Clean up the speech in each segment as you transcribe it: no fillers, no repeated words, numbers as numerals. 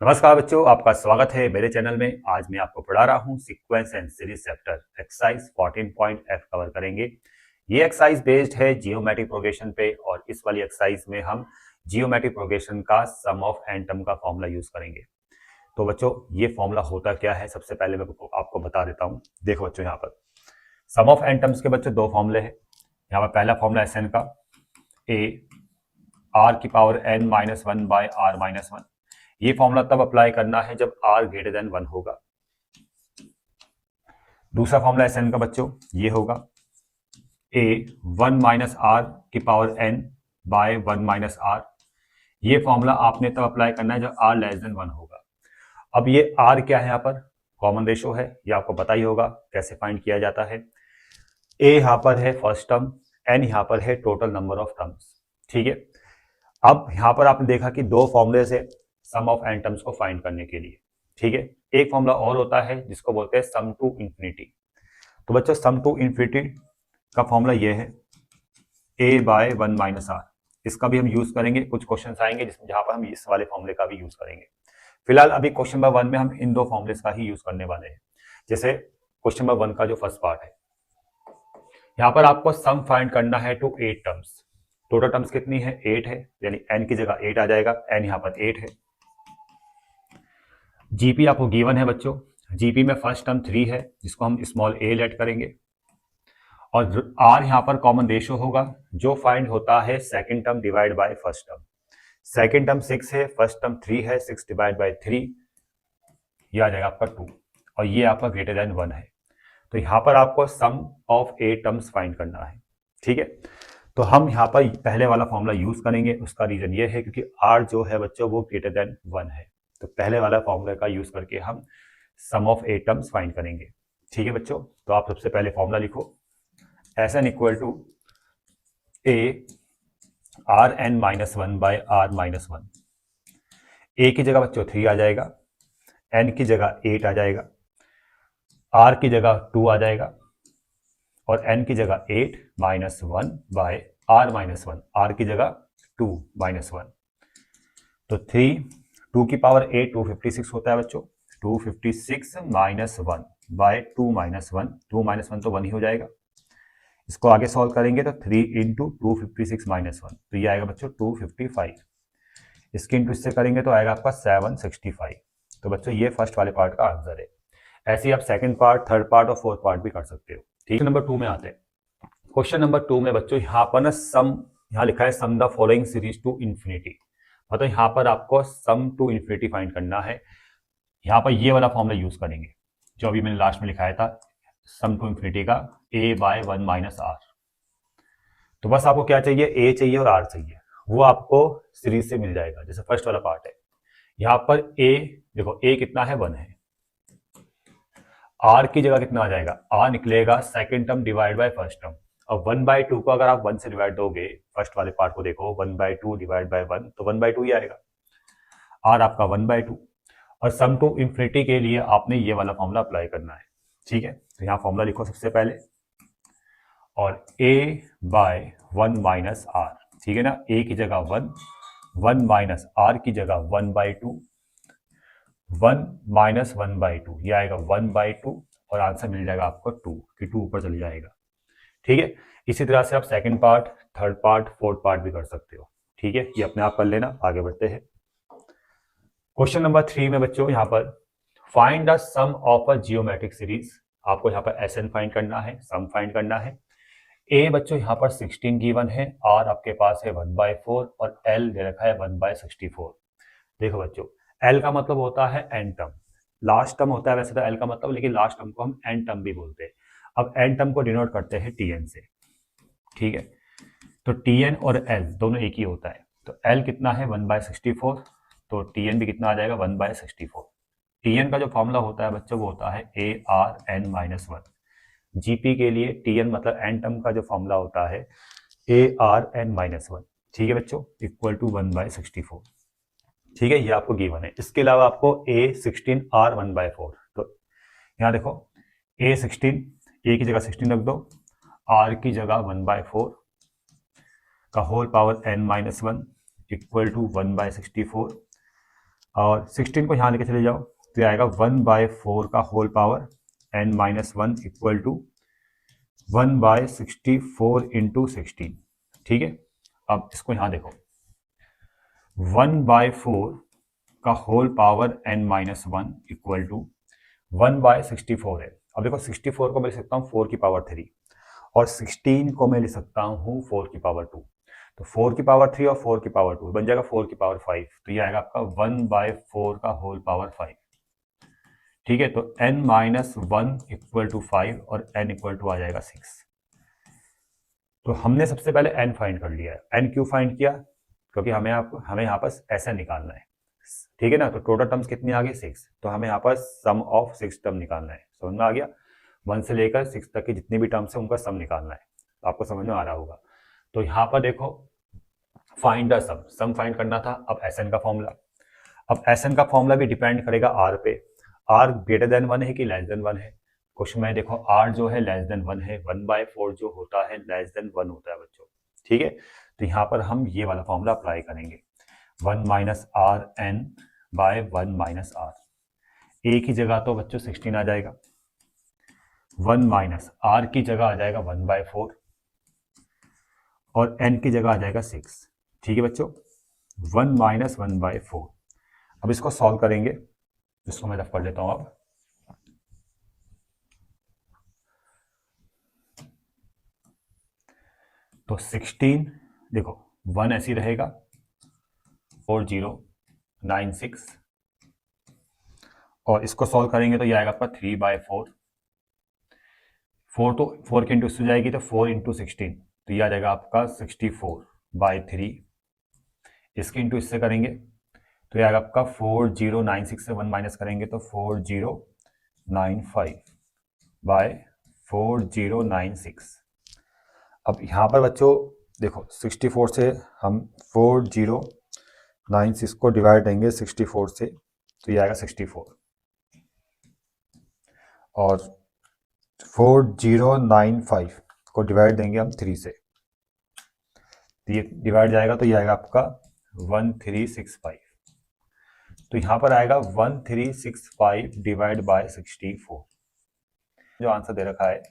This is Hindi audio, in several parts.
नमस्कार बच्चों, आपका स्वागत है मेरे चैनल में। आज मैं आपको पढ़ा रहा हूँ sequence and series chapter exercise 14.f cover करेंगे। ये एक्सरसाइज बेस्ड है जियोमेट्रिक प्रोग्रेशन पे और इस वाली एक्सरसाइज में हम जियोमेट्रिक प्रोग्रेशन का सम ऑफ एन टर्म का फॉर्मूला यूज करेंगे। तो बच्चों ये फॉर्मूला होता क्या है, सबसे पहले मैं आपको बता देता हूँ। देखो बच्चों, यहाँ पर सम ऑफ एन टर्म्स के बच्चों दो फॉर्मूले हैं। यहाँ पर पहला फॉर्मूला एस एन का ए आर की power n minus one by are minus one. ये फॉर्मूला तब अप्लाई करना है जब r ग्रेटर देन 1 होगा। दूसरा फॉर्मूला एस एन का बच्चों ये होगा a 1 माइनस आर की power n by 1 minus r. ये फॉर्मूला आपने तब अप्लाई करना है जब r लेस देन 1 होगा। अब ये r क्या है, यहाँ पर कॉमन रेशो है, ये आपको पता ही होगा कैसे फाइंड किया जाता है। a यहाँ पर है फर्स्ट टर्म, n यहाँ पर है टोटल नंबर ऑफ टर्म्स। ठीक है, अब यहाँ पर आपने देखा कि दो फॉर्मूले से सम ऑफ एन टर्म्स को फाइंड करने के लिए। ठीक है, एक फॉर्मूला और होता है जिसको बोलते हैं सम टू इंफिनिटी। तो बच्चों सम टू इंफिनिटी का फॉर्मूला ये है a बाय 1 माइनस आर। इसका भी हम यूज करेंगे, कुछ क्वेश्चंस आएंगे जिसमें जहां पर हम इस वाले फॉर्मूले का भी यूज करेंगे। फिलहाल अभी क्वेश्चन नंबर 1 में हम इन दो फॉर्मूलेस का ही यूज करने वाले हैं। जैसे क्वेश्चन नंबर 1 का जो फर्स्ट पार्ट है, यहाँ पर आपको सम फाइंड करना है टू 8 टर्म्स। टोटल टर्म्स कितनी है, 8 है, यानी n की जगह 8 आ जाएगा। n यहाँ पर 8 है। जीपी आपको गिवन है बच्चों, जीपी में फर्स्ट टर्म 3 है जिसको हम स्मॉल a लेट करेंगे, और r यहाँ पर कॉमन रेशियो होगा जो फाइंड होता है second term divide by first term. Second term 6 है, फर्स्ट टर्म 3 है, 6 डिवाइड बाय 3 ये आ जाएगा आपका 2, और ये आपका ग्रेटर देन 1 है। तो यहाँ पर आपको सम ऑफ 8 टर्म्स फाइंड करना है। ठीक है, तो हम यहाँ पर पहले वाला फॉर्मूला यूज करेंगे। उसका रीजन ये है क्योंकि r जो है बच्चों वो ग्रेटर देन 1 है। तो पहले वाला फॉर्मूला का यूज करके हम सम ऑफ 8 टर्म्स फाइंड करेंगे। ठीक है बच्चों, तो आप सबसे पहले फॉर्मूला लिखो S N equal to A are N minus one by are minus one. A की जगह बच्चों 3 आ जाएगा, एन की जगह 8 आ जाएगा, आर की जगह 2 आ जाएगा, और n की जगह 8 minus one by are minus one, r की जगह 2 माइनस वन। तो 3 2 की पावर 8 256 होता है बच्चों। 256 minus one bye 2 minus one, 2 minus one तो 1 ही हो जाएगा। इसको आगे सॉल्व करेंगे तो 3 इंटू 256 माइनस वन, तो ये आएगा बच्चों 255। इसके इंटू इससे करेंगे तो आएगा आपका 765। तो बच्चों ये फर्स्ट वाले पार्ट का आंसर है। ऐसे ही आप सेकंड पार्ट, थर्ड पार्ट और फोर्थ पार्ट भी कर सकते हो। ठीक, नंबर 2 में आते हैं। क्वेश्चन नंबर 2 में बच्चों यहाँ पर ना सम, यहाँ लिखा है sum the following series to infinity. मतलब यहाँ पर आपको सम टू इंफिनिटी फाइंड करना है। यहाँ पर ये वाला फॉर्मूला यूज करेंगे जो अभी मैंने लास्ट में लिखाया था, सम टू इंफिनिटी का a बाय 1 माइनस आर। तो बस आपको क्या चाहिए, a चाहिए और r चाहिए, वो आपको सीरीज से मिल जाएगा। जैसे फर्स्ट वाला पार्ट है, यहाँ पर a देखो, a कितना है, 1 है। r की जगह कितना आ जाएगा, r निकलेगा second term divide by first term. अब 1/2 को अगर आप 1 से डिवाइड दोगे, फर्स्ट वाले पार्ट को देखो, 1/2 डिवाइड बाय 1 तो 1/2 ही आएगा। r आपका 1/2। और सम टू इंफिनिटी के लिए आपने ये वाला फॉर्मूला अप्लाई करना है। ठीक है, तो यहाँ फॉर्मूला लिखो सबसे पहले, और a बाय 1 माइनस आर। ठीक है ना, a की जगह 1, 1 माइनस आर की जगह 1/2, 1 माइनस 1/2 ये आएगा 1/2, और आंसर मिल जाएगा आपको 2 कि 2 ऊपर चल जाएगा। ठीक है, इसी तरह से आप second part, third part, fourth part भी कर सकते हो। ठीक है, ये अपने आप कर लेना। आगे बढ़ते हैं क्वेश्चन नंबर 3 में बच्चों, यहाँ पर find the sum of a geometric series. आपको यहाँ पर एस एन फाइंड करना है, सम फाइंड करना है। ए बच्चों यहाँ पर 16 गिवन है, आर आपके पास है 1/4, और एल दे रखा है 1/64। देखो बच्चों, एल का मतलब होता है एन टर्म, लास्ट टर्म होता है वैसे तो एल का मतलब, लेकिन लास्ट टर्म को हम एन टर्म भी बोलते हैं। अब एन टर्म को डिनोट करते हैं टी एन से। ठीक है, तो टी एन और एल दोनों एक ही होता है। तो एल कितना है, 1/64, तो टी एन भी कितना आ जाएगा, 1/64। टी एन का जो फॉर्मूला होता है बच्चों वो होता है A R N minus one. GP के लिए टी एन मतलब एन टर्म का जो फॉर्मूला होता है A R N minus one. ठीक है बच्चों, इक्वल टू 1/64। ठीक है, ये आपको गिवन है। इसके अलावा आपको A16 R 1/4, तो यहाँ देखो A16, A की जगह 16 रख दो, R की जगह 1/4 का whole power n-1 equal to 1/64। और 16 को यहाँ लेके चले जाओ तो ये आएगा 1/4 का whole power n-1 equal to 1/64 into 16। ठीक है, अब इसको यहाँ देखो 1/4 का whole power n-1 equal to 1/64 है। अब देखो 64 को मैं लिख सकता हूँ 4 की पावर 3 और 16 को मैं लिख सकता हूँ 4 की पावर 2। तो 4 की पावर 3 और 4 की पावर 2 बन जाएगा 4 की पावर 5। तो ये आएगा आपका 1/4 का होल पावर 5। ठीक है, तो n-1 इक्वल टू 5 और n इक्वल टू आ जाएगा 6। तो हमने सबसे पहले n फाइंड कर लिया है। n क्यों फाइंड किया? क्योंकि हमें यहाँ पर Sn निकालना है। ठीक है ना, तो टोटल टर्म्स कितनी आ गई 6, तो हमें यहाँ पर सम ऑफ 6 टर्म निकालना है। समझ में आ गया? 1 से लेकर 6 तक की जितनी भी टर्म्स है उनका सम निकालना है। तो आपको समझ में आ रहा होगा। तो यहाँ पर देखो फाइंड द सम फाइंड करना था। अब Sn का फॉर्मूला, अब Sn का फॉर्मूला भी डिपेंड करेगा R पे। R ग्रेटर देन 1 है कि लेस देन 1 है। क्वेश्चन में देखो R जो है लेस देन 1 है, 1/4 जो होता है लेस देन 1 होता है बच्चों। ठीक है, तो यहाँ पर हम ये वाला फॉर्मूला अप्लाई करेंगे 1 minus are N by 1 minus R. A की जगह तो बच्चों 16 आ जाएगा, 1 माइनस आर की जगह आ जाएगा 1/4 और एन की जगह आ जाएगा 6। ठीक है बच्चों, 1 माइनस 1/4। अब इसको सॉल्व करेंगे, इसको मैं रफ कर लेता हूं। अब तो 16 देखो 1 ऐसी रहेगा 4096 और इसको सॉल्व करेंगे तो ये आएगा आपका 3/4। 4 तो 4 के इंटू से जाएगी तो 4 इंटू 16 तो ये आ जाएगा आपका 64/3। इसके इंटू इससे करेंगे तो ये आएगा आपका 4096 से 1 माइनस करेंगे तो 4095/4096। अब यहाँ पर बच्चों देखो 64 से हम 4096 को डिवाइड देंगे 64 से तो ये आएगा 64 और 4095 को डिवाइड देंगे हम 3 से तो ये डिवाइड जाएगा तो ये आएगा आपका 1365। तो यहाँ पर आएगा 1365 डिवाइड बाय 64। जो आंसर दे रखा है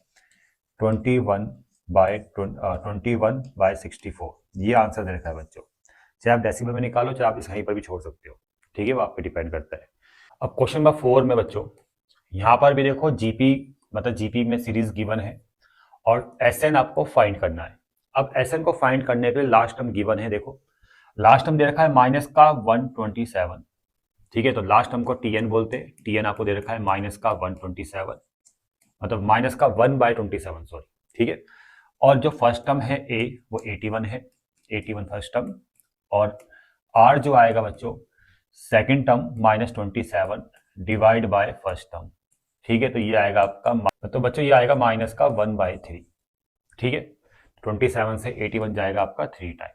21/64 ये आंसर दे रखा है बच्चों। चाहे आप डेसिमल में निकालो चाहे आप इस कहीं पर भी छोड़ सकते हो। ठीक है, वो आप पे डिपेंड करता है। अब क्वेश्चन नंबर 4 में बच्चों यहाँ पर भी देखो जीपी मतलब जीपी में सीरीज गिवन है और एसएन आपको फाइंड करना है। अब एसएन को फाइंड करने के लिए लास्ट टर्म गिवन है। देखो लास्ट टर्म दे रखा है माइनस का 127। ठीक है, तो लास्ट टर्म को टीएन बोलते हैं। टीएन आपको दे रखा है माइनस का 127 मतलब माइनस का 1/27 सॉरी। ठीक है, और जो फर्स्ट टर्म है ए वो 81 है, 81 फर्स्ट टर्म और आर जो आएगा बच्चों second term -27 divide by first term. ठीक है, तो ये आएगा आपका तो बच्चों ये आएगा माइनस का 1/3। ठीक है, 27 से 81 जाएगा आपका 3 टाइम।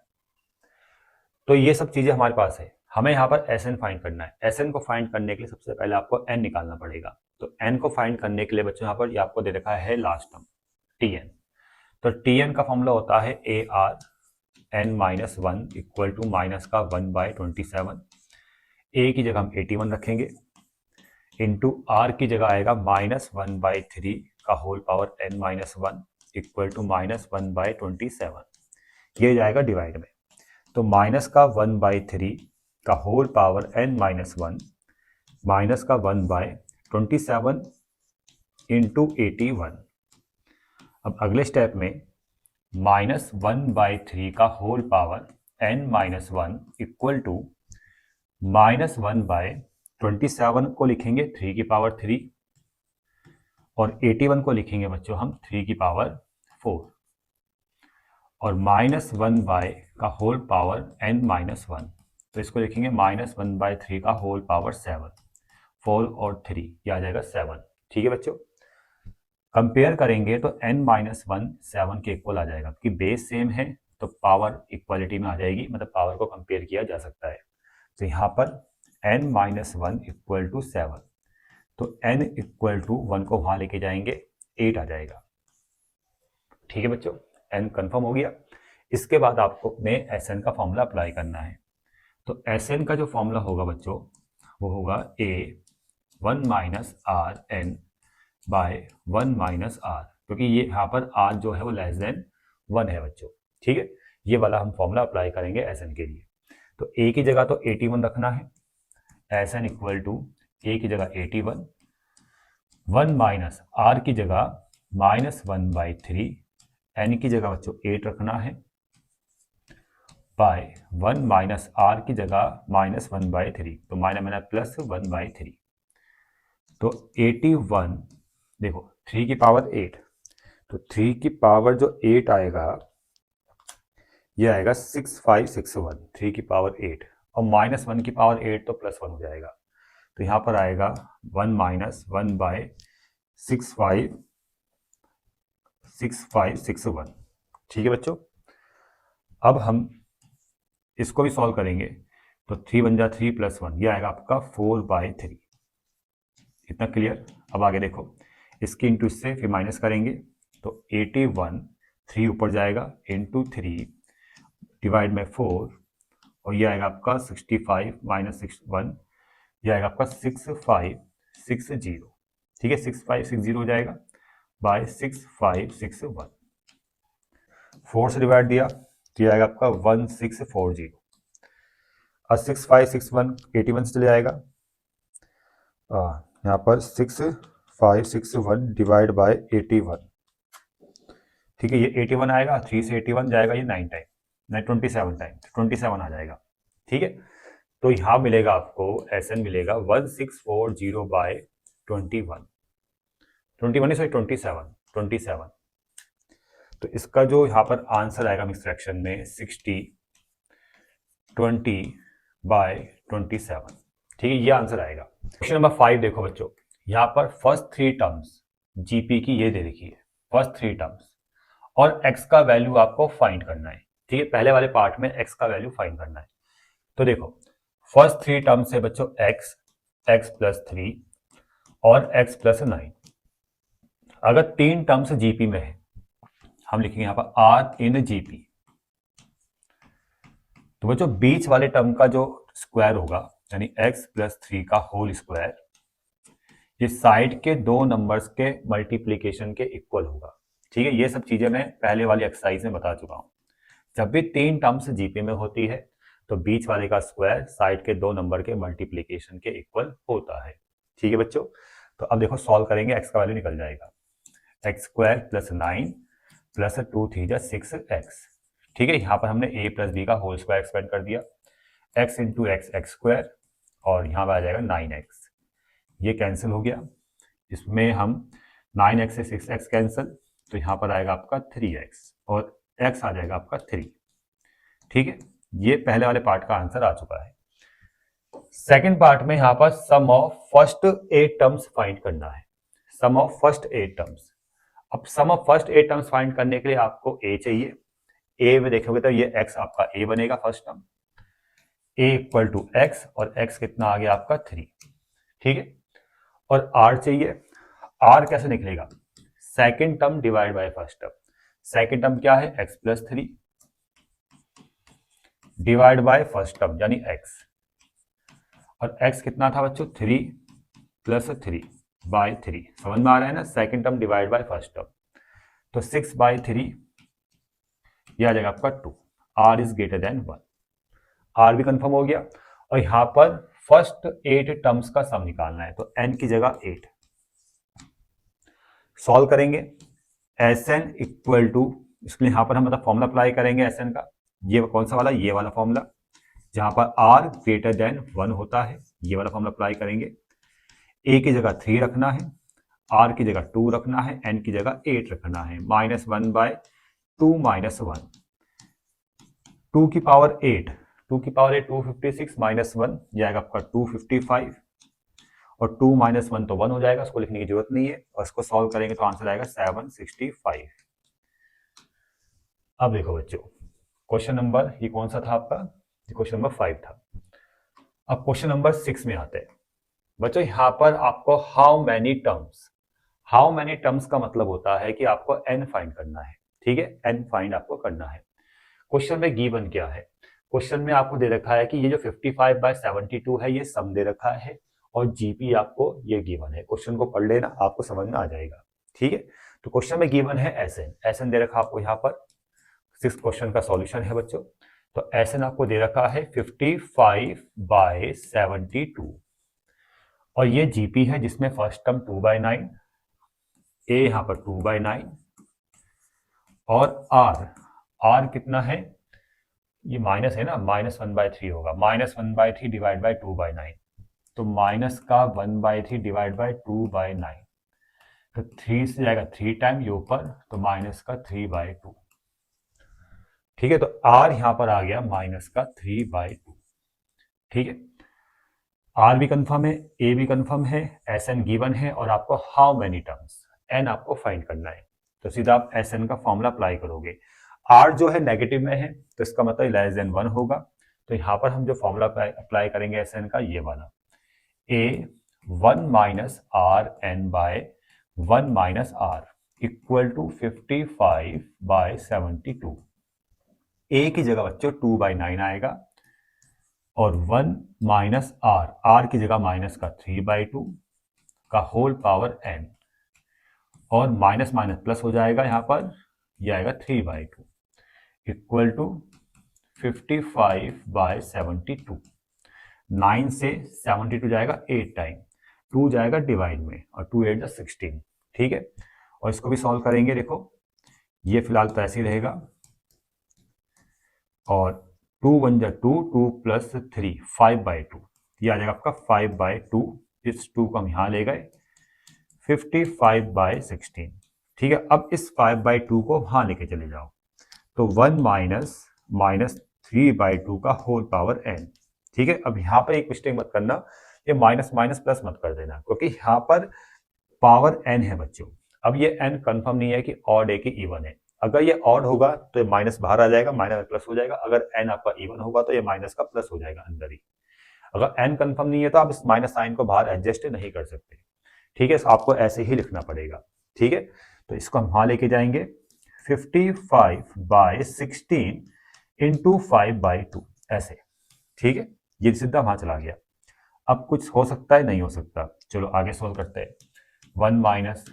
तो ये सब चीजें हमारे पास है। हमें यहाँ पर एस एन फाइंड करना है। एस एन को फाइंड करने के लिए सबसे पहले आपको एन निकालना पड़ेगा। तो एन को फाइंड करने के लिए बच्चों यहाँ पर आपको दे रखा है लास्ट टर्म टी एन। तो टी एन का फॉर्मूला होता है ए r n-1 equal to minus का 1/27। ए की जगह हम 81 रखेंगे इंटू आर की जगह आएगा -1/3 का whole power n-1 equal to -1/27। ये जाएगा डिवाइड में तो माइनस का 1/3 का होल पावर n-1 माइनस का 1/27 इंटू 81। अब अगले स्टेप में -1/3 का whole power n-1 equal to -1/27 को लिखेंगे 3 की पावर 3 और 81 को लिखेंगे बच्चों हम 3 की पावर 4 और -1 का होल पावर n-1 तो इसको लिखेंगे -1/3 का होल पावर 7। 4 और 3 ये आ जाएगा 7। ठीक है बच्चों, कंपेयर करेंगे तो n-1 7 के इक्वल आ जाएगा क्योंकि बेस सेम है तो पावर इक्वालिटी में आ जाएगी, मतलब पावर को कंपेयर किया जा सकता है। तो यहाँ पर n-1 इक्वल टू 7 तो n इक्वल टू 1 को वहां लेके जाएंगे 8 आ जाएगा। ठीक है बच्चों, n कंफर्म हो गया। इसके बाद आपको ने Sn का फॉर्मूला अप्लाई करना है। तो Sn का जो फॉर्मूला होगा बच्चों वो होगा a 1 minus are N by 1 minus r, क्योंकि ये यहाँ पर r जो है वो लेस देन 1 है बच्चों। ठीक है, ये वाला हम फॉर्मूला अप्लाई करेंगे एस एन के लिए। तो a की जगह तो 81 रखना है, S N equal to a की जगह 81, 1 माइनस आर की जगह -1/3, एन की जगह बच्चों 8 रखना है, बाय 1 माइनस आर की जगह -1/3, तो माइनस प्लस 1/3। तो 81, देखो 3 की पावर 8, तो 3 की पावर जो 8 आएगा ये आएगा 6561, 3 की पावर 8, और -1 की पावर 8 तो +1 हो जाएगा, तो यहाँ पर आएगा 1 माइनस 1/6561। ठीक है बच्चों, अब हम इसको भी सॉल्व करेंगे, तो 3 बन जा 3 + 1, ये आएगा आपका 4/3। इतना क्लियर। अब आगे देखो, इसकी इंटू इससे फिर माइनस करेंगे, तो 81 3 ऊपर जाएगा इंटू 3 डिवाइड बाई 4, और ये आएगा आपका 65 माइनस 61, ये आएगा आपका 6560। ठीक है, 6560 हो जाएगा बाय 6561। 4 से डिवाइड दिया तो ये आएगा आपका 1640, और 6561 81 से चले जाएगा, यहाँ पर 6561 डिवाइड बाय 81। ठीक है, ये 81 आएगा, 3 से 81 जाएगा ये 9 टाइम, 27 टाइम, 27 आ जाएगा। ठीक है, तो यहाँ मिलेगा आपको एस एन मिलेगा 1640 बाय 21, 21 सॉरी 27। तो इसका जो यहाँ पर आंसर आएगा मिक्स फ्रैक्शन में 60 20 बाय 27। ठीक है, ये आंसर आएगा। क्वेश्चन नंबर 5 देखो बच्चों, यहाँ पर फर्स्ट 3 टर्म्स जीपी की ये दे रखी है, फर्स्ट 3 टर्म्स, और x का वैल्यू आपको फाइंड करना है। ठीक है, पहले वाले पार्ट में x का वैल्यू फाइंड करना है। तो देखो फर्स्ट 3 टर्म्स है बच्चों x, x + 3 और x + 9। अगर 3 टर्म्स जीपी में है, हम लिखेंगे यहाँ पर r इन जीपी, तो बच्चों बीच वाले टर्म का जो स्क्वायर होगा यानी x + 3 का होल स्क्वायर, ये साइड के 2 नंबर्स के मल्टीप्लीकेशन के इक्वल होगा। ठीक है, ये सब चीजें मैं पहले वाली एक्सरसाइज में बता चुका हूं। जब भी 3 टर्म्स जीपी में होती है तो बीच वाले का स्क्वायर साइड के 2 नंबर के मल्टीप्लीकेशन के इक्वल होता है। ठीक है बच्चों, तो अब देखो सॉल्व करेंगे, x का वैल्यू निकल जाएगा x² + 9 + 2 3 जा 6x। ठीक है, यहाँ पर हमने a + b का होल स्क्वायर एक्सपेंड कर दिया, x इंटू एक्स x², और यहाँ पर आ जाएगा 9x, ये कैंसिल हो गया, इसमें हम 9x से 6x कैंसिल, तो यहाँ पर आएगा आपका 3x, और x आ जाएगा आपका 3। ठीक है, ये पहले वाले पार्ट का आंसर आ चुका है। सेकंड पार्ट में यहाँ पर सम ऑफ फर्स्ट 8 टर्म्स फाइंड करना है, सम ऑफ फर्स्ट 8 टर्म्स। अब सम ऑफ फर्स्ट 8 टर्म्स फाइंड करने के लिए आपको a चाहिए, a में देखोगे तो ये x आपका a बनेगा फर्स्ट टर्म, a = x, और x कितना आ गया आपका 3। ठीक है, और r चाहिए, r कैसे निकलेगा, second term divide by first term. Second term क्या है, x + 3 divide by first term यानी x, और x कितना था बच्चों 3 + 3 बाय 3, समझ में आ रहा है ना, second term divide by first term, तो 6/3, यह आ जाएगा आपका 2, r is greater than 1, r भी कंफर्म हो गया। और यहां पर फर्स्ट 8 टर्म्स का सम निकालना है, तो n की जगह 8 सॉल्व करेंगे, Sn इक्वल टू, इसलिए यहां पर हम मतलब फॉर्मूला अप्लाई करेंगे Sn का, ये कौन सा वाला, ये वाला फॉर्मूला, जहां पर r ग्रेटर देन 1 होता है, ये वाला फॉर्मूला अप्लाई करेंगे। a की जगह 3 रखना है, r की जगह 2 रखना है, n की जगह 8 रखना है, -1/2 - 1, 2 की पावर 8, 2 की पावर 8 256 -1, ये आएगा आपका 255, और 2 - 1 तो 1 हो जाएगा, उसको लिखने की जरूरत नहीं है, और इसको सॉल्व करेंगे तो आंसर आएगा 765। अब देखो बच्चों, क्वेश्चन नंबर ये कौन सा था आपका, ये क्वेश्चन नंबर 5 था। अब क्वेश्चन नंबर 6 में आते हैं बच्चों, यहां पर आपको हाउ मैनी टर्म्स का मतलब होता है कि आपको n फाइंड करना है। ठीक है, n फाइंड आपको करना है। क्वेश्चन में गिवन क्या है, क्वेश्चन में आपको दे रखा है कि ये जो 55/72 है ये सम दे रखा है और जीपी आपको ये गिवन है। क्वेश्चन को पढ़ लेना, आपको समझ में आ जाएगा। ठीक है, तो क्वेश्चन में गिवन है एसएन दे रखा आपको यहाँ पर। 6 क्वेश्चन का सॉल्यूशन है बच्चों। तो एसएन आपको दे रखा है 55/72 और ये जीपी है जिसमें फर्स्ट टर्म 2/9, ए यहाँ पर 2/9 और आर कितना है, ये माइनस है ना, -1/3 होगा, -1/3 डिवाइड बाई 2/9, तो माइनस का 1/3 डिवाइड बाई 2/9, तो 3 से जाएगा 3 टाइम ये ऊपर, तो माइनस का 3/2। ठीक है, तो आर यहां पर आ गया माइनस का 3/2। ठीक है, आर भी कंफर्म है, ए भी कंफर्म है, एस एन गिवन है और आपको हाउ मेनी टर्म्स एन आपको फाइंड करना है। तो सीधा आप एस एन का फॉर्मूला अप्लाई करोगे। आर जो है नेगेटिव में है तो इसका मतलब लेस देन 1 होगा। तो यहां पर हम जो फॉर्मूला अप्लाई करेंगे एस एन का, ये वाला a 1 minus are N by 1 minus r equal to 55/72। A की जगह बच्चों 2/9 आएगा और 1 माइनस आर की जगह माइनस का 3/2 का होल पावर एन, और माइनस माइनस प्लस हो जाएगा यहाँ पर, ये आएगा 3/2 इक्वल टू 55/72। 9 से 72 जाएगा 8 टाइम, 2 जाएगा डिवाइड में और 2 8 16। ठीक है, और इसको भी सॉल्व करेंगे। देखो ये फिलहाल तो ऐसे ही रहेगा और 2 1 2 2 प्लस 3 5/2, ये आ जाएगा आपका 5/2। इस 2 को हम यहाँ ले गए, 55/16। ठीक है, अब इस 5/2 को वहाँ लेके चले जाओ, तो 1 माइनस 3/2 का होल पावर n। ठीक है, अब यहाँ पर एक मिस्टेक मत करना, ये माइनस माइनस प्लस मत कर देना, क्योंकि यहाँ पर पावर n है बच्चों। अब ये n कंफर्म नहीं है कि ऑड है कि इवन है। अगर ये ऑड होगा तो ये माइनस बाहर आ जाएगा, माइनस प्लस हो जाएगा। अगर n आपका इवन होगा तो ये माइनस का प्लस हो जाएगा अंदर ही। अगर n कंफर्म नहीं है तो आप इस माइनस साइन को बाहर एडजस्ट नहीं कर सकते। ठीक है, आपको ऐसे ही लिखना पड़ेगा। ठीक है, तो इसको हम वहां लेके जाएंगे, 55/16 इंटू 5/2 ऐसे। ठीक है, ये सीधा वहां चला गया। अब कुछ हो सकता है, नहीं हो सकता, चलो आगे सोल्व करते हैं। 1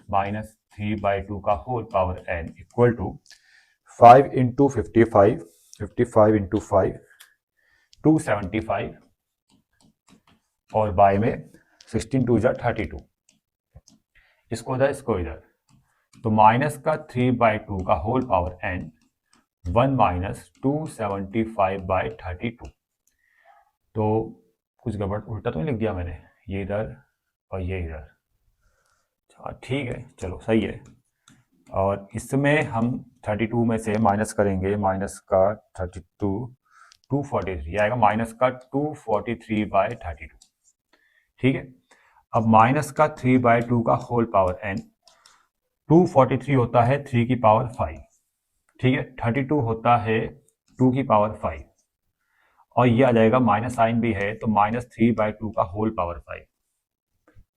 माइनस 3/2 का whole power n equal to 5 into 55 into 5 275 और बाय में 16 2 32। इसको इधर, तो माइनस का 3/2 का होल पावर n 1 माइनस 275/32। तो कुछ गड़बड़ उल्टा तो नहीं लिख दिया मैंने, ये इधर और ये इधर। ठीक है, चलो सही है। और इसमें हम 32 में से माइनस करेंगे, माइनस का 32 243 आएगा, माइनस का 243/32। ठीक है, अब माइनस का 3/2 का होल पावर n, 243 होता है 3 की पावर 5। ठीक है, 32 होता है 2 की पावर 5 और ये आ जाएगा, माइनस साइन भी है तो -3/2 का होल पावर 5।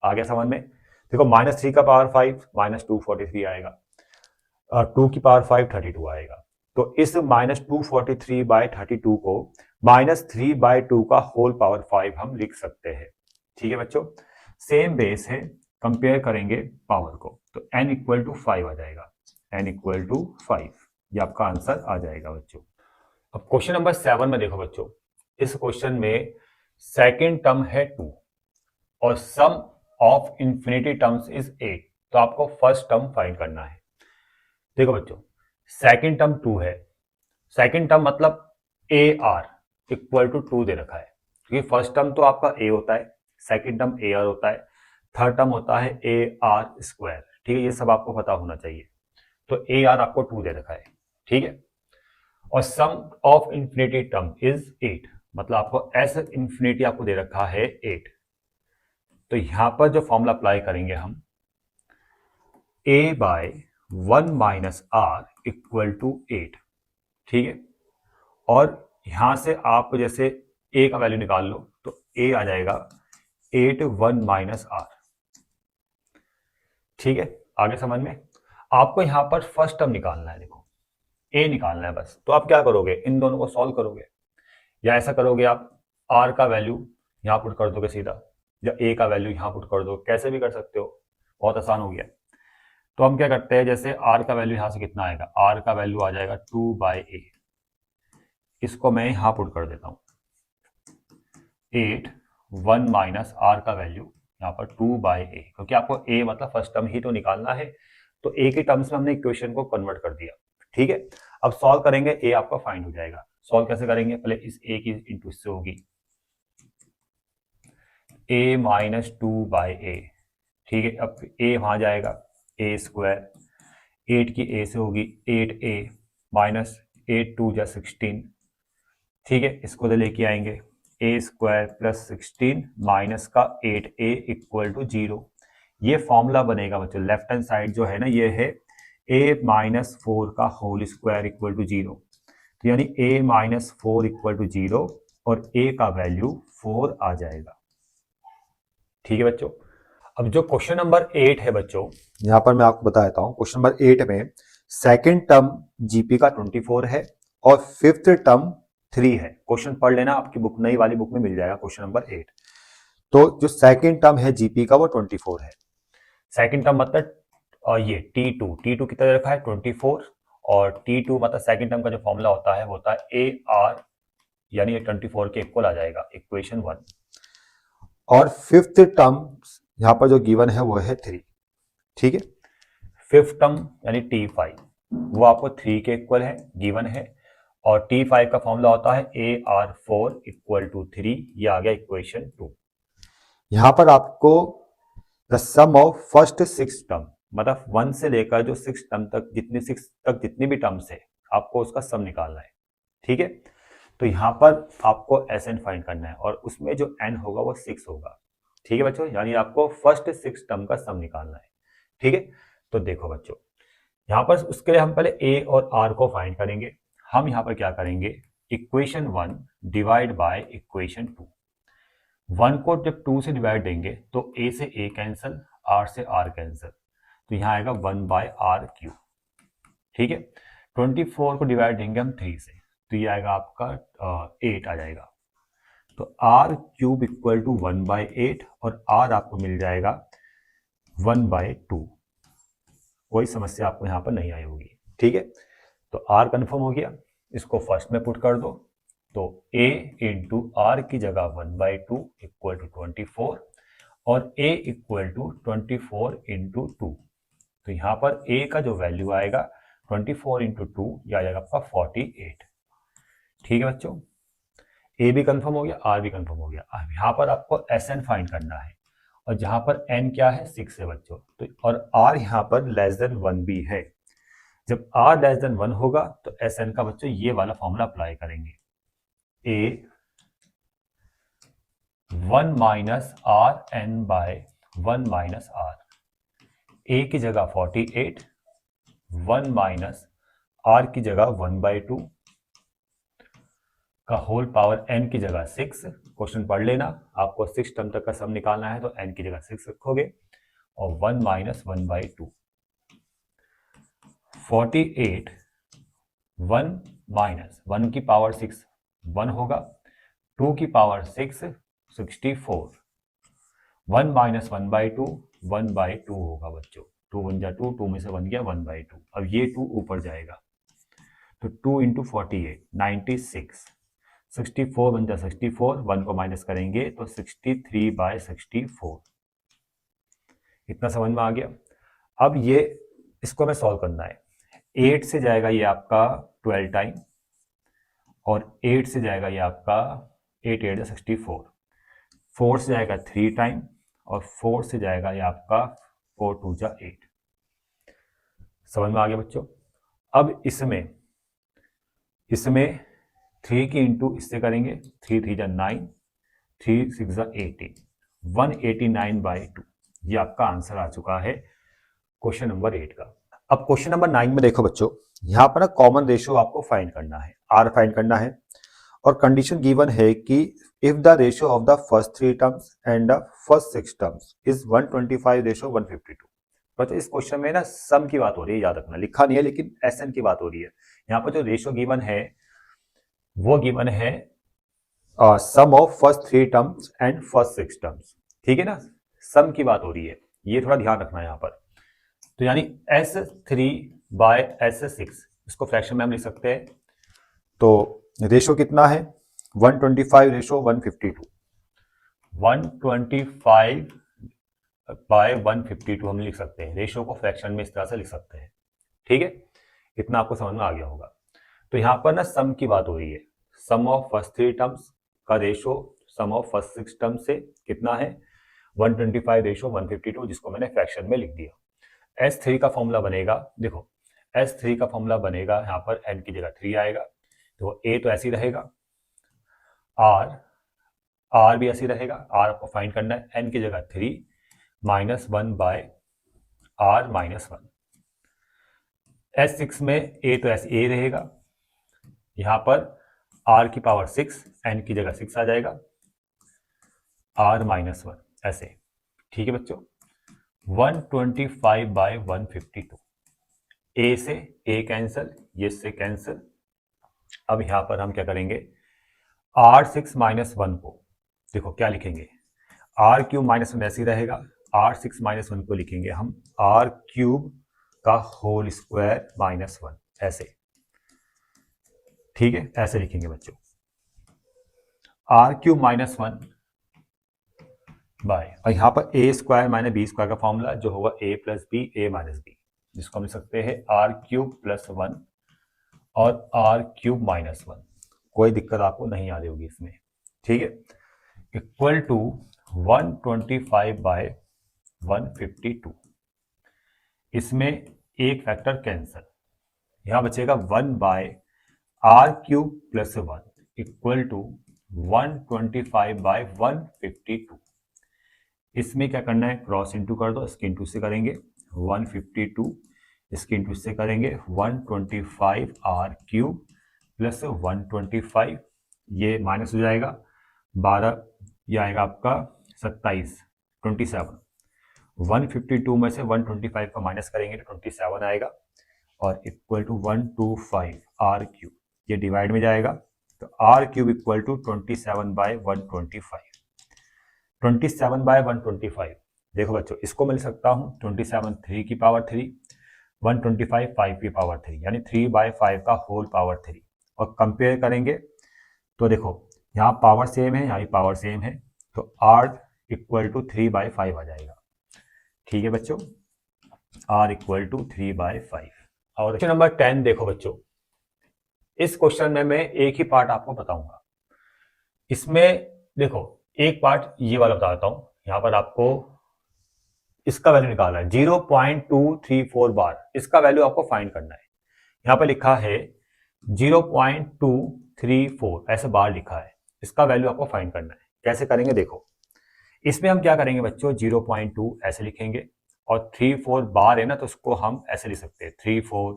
आ गया समझ में? देखो -3 का पावर 5 -243 आएगा और 2 की पावर 5 32 आएगा। तो इस -243/32 को -3/2 का होल पावर 5 हम लिख सकते हैं। ठीक है बच्चों, सेम बेस है, कंपेयर करेंगे पावर को, तो n इक्वल टू 5 आ जाएगा, n इक्वल टू 5, ये आपका आंसर आ जाएगा बच्चों। अब क्वेश्चन नंबर 7 में देखो बच्चों, इस क्वेश्चन में सेकेंड टर्म है 2 और sum of infinity terms is 8, तो आपको फर्स्ट टर्म फाइंड करना है। देखो बच्चों, सेकेंड टर्म 2 है, सेकेंड टर्म मतलब ए आर इक्वल टू 2 दे रखा है, क्योंकि फर्स्ट टर्म तो आपका ए होता है, सेकेंड टर्म ए आर होता है, थर्ड टर्म होता है ए आर स्क्वायर। ठीक है, ये सब आपको पता होना चाहिए। तो ए आर आपको 2 दे रखा है। ठीक है, और sum of infinity term is 8, मतलब आपको एस इंफिनिटी आपको दे रखा है 8। तो यहां पर जो फॉर्मूला अप्लाई करेंगे हम, a by 1 minus r equal to 8। ठीक है, और यहां से आप जैसे a का वैल्यू निकाल लो तो a आ जाएगा 8 1 माइनस आर। ठीक है, आगे समझ में? आपको यहां पर फर्स्ट टर्म निकालना है, देखो a निकालना है बस। तो आप क्या करोगे, इन दोनों को सॉल्व करोगे। या ऐसा करोगे आप, आर का वैल्यू यहाँ पुट कर दोगे सीधा, या ए का वैल्यू यहाँ पुट कर दो, कैसे भी कर सकते हो, बहुत आसान हो गया। तो हम क्या करते हैं, जैसे आर का वैल्यू यहाँ से कितना आएगा, आर का वैल्यू आ जाएगा 2/a, इसको मैं यहाँ पुट कर देता हूँ 8, 1 माइनस आर का वैल्यू यहाँ पर 2/a, क्योंकि आपको a मतलब फर्स्ट टर्म ही तो निकालना है, तो a के टर्म्स में हमने इक्वेशन को कन्वर्ट कर दिया। ठीक है, अब सॉल्व करेंगे, a आपका फाइंड हो जाएगा। सॉल्व कैसे करेंगे, पहले इस a की इंटू इससे होगी a माइनस 2/a। ठीक है, अब a वहां जाएगा, a स्क्वायर, 8 की a से होगी 8a माइनस 8 2 जा 16। ठीक है, इसको तो लेके आएंगे a स्क्वायर प्लस 16 माइनस का 8a इक्वल टू 0। ये फॉर्मूला बनेगा बच्चों, लेफ्ट हैंड साइड जो है ना, ये है a माइनस 4 का होल स्क्वायर इक्वल टू 0। तो यानी a माइनस 4 इक्वल टू 0 और a का वैल्यू 4 आ जाएगा। ठीक है बच्चों, अब जो क्वेश्चन नंबर 8 है बच्चों, यहां पर मैं आपको बता देता हूं, क्वेश्चन नंबर 8 में सेकंड टर्म जीपी का 24 है और फिफ्थ टर्म 3 है। क्वेश्चन पढ़ लेना, आपकी बुक नई वाली बुक में मिल जाएगा क्वेश्चन नंबर 8। तो जो सेकंड टर्म है जीपी का वो 24 है। सेकंड टर्म मतलब ये T2 कितना रखा है 24, और T2 मतलब सेकंड टर्म का जो फॉर्मूला होता है वो होता है ए आर, यानी ये 24 के इक्वल आ जाएगा, इक्वेशन 1। और फिफ्थ टर्म यहां पर जो गिवन है वो है 3। ठीक है, फिफ्थ टर्म यानी T5 वो आपको 3 के इक्वल है, गिवन है, और T5 का फॉर्मूला होता है AR4 इक्वल टू 3, ये आ गया इक्वेशन 2। यहां पर आपको the sum of first 6 term, मतलब 1 से लेकर जो 6 टर्म तक, जितनी भी टर्म्स है, आपको उसका सम निकालना है। ठीक है, तो यहां पर आपको SN फाइंड करना है, और उसमें जो N होगा वो 6 होगा। ठीक है बच्चों, यानी आपको फर्स्ट 6 टर्म का सम निकालना है। ठीक है, तो देखो बच्चों, यहां पर उसके लिए हम पहले A और R को फाइंड करेंगे। हम यहां पर क्या करेंगे, इक्वेशन 1 डिवाइड बाय इक्वेशन 2। 1 को जब 2 से डिवाइड देंगे तो A से A कैंसिल, R से R कैंसिल, तो यहां आएगा 1/r³। ठीक है, 24 को डिवाइड देंगे हम 3 से, तो ये आएगा आपका 8 आ जाएगा। तो r³ इक्वल टू 1/8 और r आपको मिल जाएगा 1/2। कोई समस्या आपको यहाँ पर नहीं आई होगी। ठीक है, तो r कंफर्म हो गया, इसको फर्स्ट में पुट कर दो, तो a इंटू आर की जगह 1/2 इक्वल टू 24, और a इक्वल टू 24 इंटू 2। तो यहाँ पर a का जो वैल्यू आएगा 24 इंटू 2, यह आ जाएगा आपका 48। ठीक है बच्चों, a भी कंफर्म हो गया, r भी कंफर्म हो गया। अब यहाँ पर आपको SN फाइंड करना है, और जहां पर n क्या है 6 है बच्चों, तो और r यहाँ पर लेस देन 1 भी है। जब r लेस देन 1 होगा तो SN का बच्चों ये वाला फॉर्मूला अप्लाई करेंगे, a 1 minus are N by 1 minus r, a की जगह 48, 1 माइनस r की जगह 1/2 का होल पावर n की जगह 6। क्वेश्चन पढ़ लेना, आपको 6 टर्म तक का सम निकालना है तो n की जगह 6 रखोगे, और 1 माइनस 1/2, 48, 1 माइनस 1 की पावर 6 1 होगा, 2 की पावर 6 64, 1 माइनस 1/2 1/2 होगा बच्चों, 2 1 जा 2, 2 में से 1 गया 1/2। अब ये 2 ऊपर जाएगा, तो 2 इंटू 48 96, 64 बन जा 64, 1 को माइनस करेंगे तो 63/64। इतना समझ में आ गया। अब ये इसको हमें सॉल्व करना है, 8 से जाएगा ये आपका 12 टाइम, और 8 से जाएगा ये आपका 8 8 64, 4 से जाएगा 3 टाइम, और 4 से जाएगा ये आपका 4 2 जा 8। समझ में आ गया बच्चों। अब इसमें 3 की इंटू इससे करेंगे, 3 3 जा 9, 3 6 जा 18, 189/2। ये आपका आंसर आ चुका है क्वेश्चन नंबर 8 का। अब क्वेश्चन नंबर 9 में देखो बच्चों, यहां पर ना कॉमन रेशियो आपको फाइंड करना है, r फाइंड करना है, और कंडीशन गिवन है कि if the ratio of the first 3 terms and the first 6 terms is 125:152। बच्चों इस क्वेश्चन में ना सम की बात हो रही है, याद रखना, लिखा नहीं है लेकिन SN की बात हो रही है। यहाँ पर जो रेशियो गिवन है वो गिवन है sum of first 3 terms and first 6 terms, ठीक है ना, सम की बात हो रही है, ये थोड़ा ध्यान रखना है यहाँ पर। तो यानी S3 बाय S6, इसको फ्रैक्शन में हम लिख सकते हैं। तो रेशो कितना है, 125 रेशो 152, 125 बाय 152 हम लिख सकते हैं। रेशो को फ्रैक्शन में इस तरह से लिख सकते हैं, ठीक है, इतना आपको समझ में आ गया होगा। तो यहाँ पर ना सम की बात हो रही है, सम ऑफ फर्स्ट 3 टर्म्स का ratio sum of first 6 term से कितना है, 125 रेशो 152, जिसको मैंने फ्रैक्शन में लिख दिया। S3 का फॉर्मूला बनेगा, देखो S3 का फॉर्मूला बनेगा, यहाँ पर n की जगह 3 आएगा, तो A तो ऐसे ही रहेगा, R भी ऐसे ही रहेगा, R आपको फाइंड करना है, n की जगह 3 -1 बाय R -1। S6 में A तो ऐसे A रहेगा, यहाँ पर R की पावर 6, n की जगह 6 आ जाएगा, R -1 ऐसे, ठीक है बच्चों। 125 बाय 152, A से A कैंसिल, ये से कैंसिल। अब यहाँ पर हम क्या करेंगे, R6 -1 को देखो क्या लिखेंगे, R³ -1 ऐसे ही रहेगा, R6 -1 को लिखेंगे हम R³ का होल स्क्वायर -1 ऐसे, ठीक है, ऐसे लिखेंगे बच्चों, R³ -1 बाय, और यहाँ पर A² - B² का फॉर्मूला जो होगा A + B A - B, जिसको हम लिख सकते हैं R³ + 1 और R³ -1, कोई दिक्कत आपको नहीं आ रही होगी इसमें, ठीक है, इक्वल टू 125 बाय 152। इसमें एक फैक्टर कैंसिल, यहां बचेगा 1 bye R³ + 1 equal to 125 bye 152। इसमें क्या करना है, क्रॉस इंटू कर दो, इसके इंटू से करेंगे 152, इसके इंटू से करेंगे 125 R³ + 125, ये माइनस हो जाएगा 12, ये आएगा आपका 27, 27। 152 में से 125 का माइनस करेंगे तो 27 आएगा, और इक्वल टू 125 R³, ये डिवाइड में जाएगा, तो R³ equal to 27 bye 125, 27 bye 125। देखो बच्चों, इसको मैं लिख सकता हूँ 27 3 की पावर 3, 125 5 की पावर 3, यानी 3/5 का होल पावर 3, और कंपेयर करेंगे तो देखो यहाँ पावर सेम है, यहाँ पावर सेम है, तो R इक्वल टू 3/5 आ जाएगा, ठीक है बच्चों, R इक्वल टू 3/5। और क्वेश्चन नंबर 10 देखो बच्चों, इस क्वेश्चन में मैं एक ही पार्ट आपको बताऊंगा। इसमें देखो एक पार्ट ये वाला बताता हूं, यहां पर आपको इसका वैल्यू निकालना है 0.234 बार, इसका वैल्यू आपको फाइंड करना है। यहां पर लिखा है 0.234 ऐसे बार लिखा है, इसका वैल्यू आपको फाइंड करना है। कैसे करेंगे देखो, इसमें हम क्या करेंगे बच्चों, 0.2 ऐसे लिखेंगे, और 34 बार है ना, तो उसको हम ऐसे लिख सकते हैं 34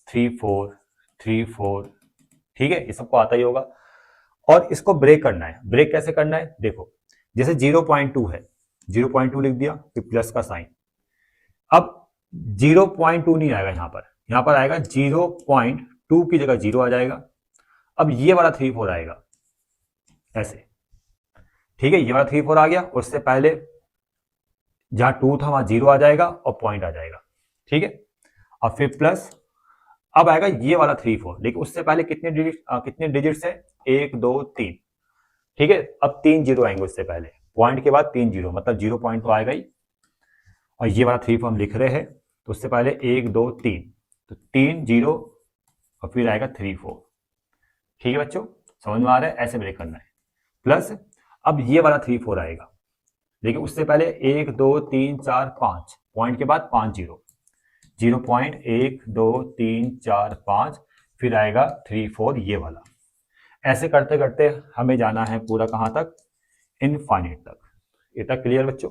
34 34, ठीक है, ये सबको आता ही होगा। और इसको ब्रेक करना है, ब्रेक कैसे करना है देखो, जैसे 0.2 है, 0.2 लिख दिया, फिर प्लस का साइन, अब 0.2 नहीं आएगा यहां पर आएगा 0.2 की जगह 0 आ जाएगा। अब ये वाला 34 आएगा ऐसे, ठीक है, ये वाला 34 आ गया, उससे पहले जहां 2 था वहां 0 आ जाएगा और पॉइंट आ जाएगा, ठीक है, और फिर प्लस, अब आएगा ये वाला 34, लेकिन उससे पहले कितने डिजिट्स है, 1 2 3, ठीक है, अब 3 जीरो आएंगे उससे पहले, पॉइंट के बाद 3 जीरो, मतलब 0 पॉइंट तो आएगा ही, और ये वाला 34 हम लिख रहे हैं, तो उससे पहले 1 2 3, तो 3 0 और फिर आएगा 34, ठीक है बच्चों, समझ में आ रहा है, ऐसे ब्रेक करना है। प्लस अब ये वाला 34 आएगा, लेकिन उससे पहले 1 2 3 4 5, पॉइंट के बाद 5 जीरो, 0.1 2 3 4 5, फिर आएगा 34 ये वाला। ऐसे करते करते हमें जाना है पूरा कहां तक, इनफाइनाइट तक। ये तक क्लियर बच्चों।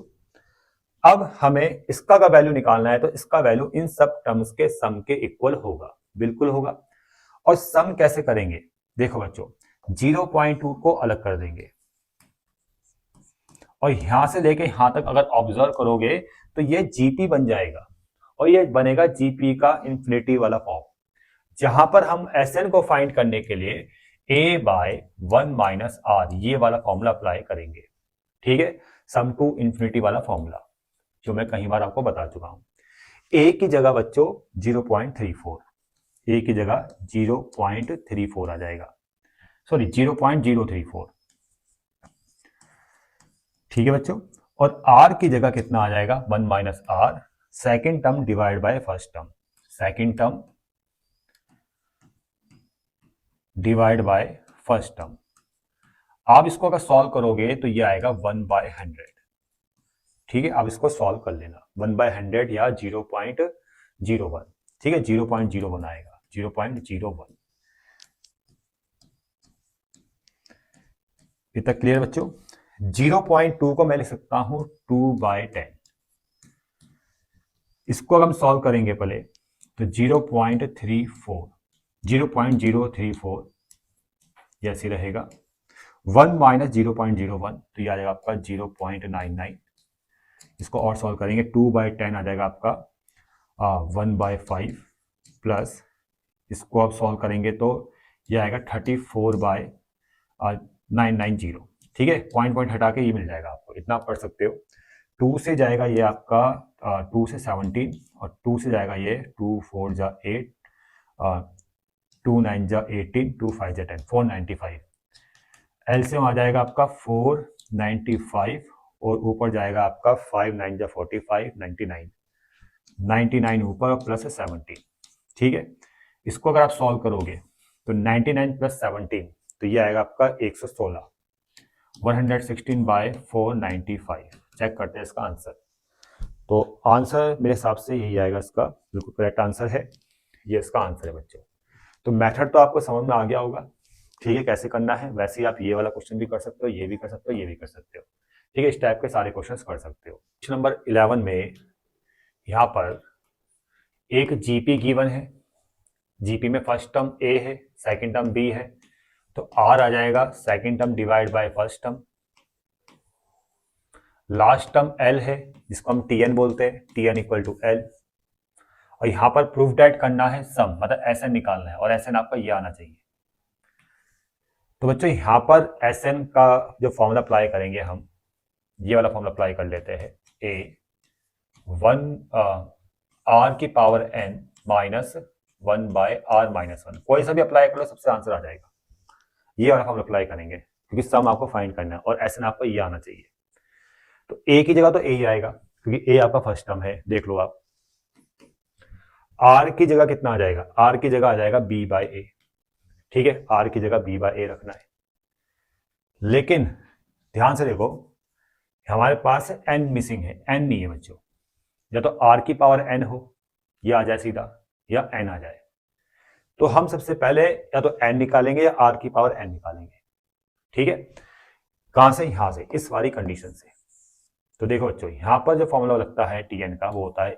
अब हमें इसका का वैल्यू निकालना है, तो इसका वैल्यू इन सब टर्म्स के सम के इक्वल होगा, बिल्कुल होगा। और सम कैसे करेंगे देखो बच्चों, 0.2 को अलग कर देंगे, और यहां से लेके यहां तक अगर ऑब्जर्व करोगे तो ये जीपी बन जाएगा, और ये बनेगा जीपी का इंफिनिटी वाला फॉर्म, जहां पर हम एसएन को फाइंड करने के लिए ए बाय 1 माइनस आर, ये वाला फॉर्मूला अप्लाई करेंगे। ठीक है, सम टू इंफिनिटी वाला फॉर्मूला जो मैं कई बार आपको बता चुका हूं। ए की जगह बच्चों 0.34, ए की जगह 0.34 आ जाएगा, सॉरी 0.034। ठीक है बच्चों, और आर की जगह कितना आ जाएगा 1 minus r, second term divide by first term, second term divide by first term. आप इसको अगर सॉल्व करोगे तो ये आएगा 1/100। ठीक है, आप इसको सॉल्व कर लेना, 1/100 या 0.01। ठीक है, 0.01 आएगा, 0.01। इतना क्लियर बच्चों। 0.2 को मैं लिख सकता हूं 2/10। इसको अगर हम सॉल्व करेंगे पहले तो 0.34, 0.034 ये ऐसे रहेगा। 1 माइनस 0.01 तो ये आ जाएगा आपका 0.99। इसको और सॉल्व करेंगे, 2/10 आ जाएगा आपका 1/5 प्लस इसको आप सॉल्व करेंगे तो ये आएगा 34/990। ठीक है, पॉइंट हटा के ये मिल जाएगा आपको, इतना आप पढ़ सकते हो। 2 से जाएगा ये आपका 2 से 17, और 2 से जाएगा ये 2 4 जा 8, 2 9 जा 18, 2 5 जा 10, 495। एलसीएम आ जाएगा आपका 495, और ऊपर जाएगा आपका 5 9 जा 45, 99, 99 ऊपर प्लस 17। ठीक है, इसको अगर आप सॉल्व करोगे तो 99 प्लस 17 तो ये आएगा आपका 116, 116/495। चेक करते हैं इसका आंसर। तो आंसर मेरे हिसाब से यही आएगा, इसका बिल्कुल करेक्ट आंसर है, ये इसका आंसर है बच्चों। तो मेथड तो आपको समझ में आ गया होगा। ठीक है, कैसे करना है। वैसे ही आप ये वाला क्वेश्चन भी कर सकते हो, ये भी कर सकते हो, ये भी कर सकते हो। ठीक है, इस टाइप के सारे क्वेश्चन कर सकते हो। क्वेश्चन नंबर 11 में यहाँ पर एक जीपी गिवन है। जीपी में फर्स्ट टर्म ए है, सेकंड टर्म बी है, तो आर आ जाएगा second term divide by first term. Last term l है जिसको हम टी एन बोलते हैं, T n equal to l. और यहां पर प्रूफ डेट करना है सम, मतलब एस एन निकालना है, और एस एन आपका ये आना चाहिए। तो बच्चों यहां पर एस एन का जो फॉर्मूला अप्लाई करेंगे हम, ये वाला फॉर्मूला अप्लाई कर लेते हैं। ए 1 आर की पावर एन माइनस 1/r-1, कोई सा भी अप्लाई कर लो, सबसे आंसर आ जाएगा। ये वाला फॉर्मूला अप्लाई करेंगे क्योंकि सम आपको फाइंड करना है, और एस एन आपको ये आना चाहिए। तो ए की जगह तो ए ही आएगा क्योंकि ए आपका फर्स्ट टर्म है, देख लो आप। आर की जगह कितना आ जाएगा, आर की जगह आ जाएगा b/a। ठीक है, आर की जगह b/a रखना है। लेकिन ध्यान से देखो, हमारे पास n मिसिंग है, n नहीं है बच्चों। या तो आर की पावर n हो, या आ जाए सीधा, या n आ जाए। तो हम सबसे पहले या तो n निकालेंगे या आर की पावर n निकालेंगे। ठीक है, कहां से, यहां से, इस वाली कंडीशन से। तो देखो बच्चों, यहां पर जो फॉर्मूला लगता है टीएन का वो होता है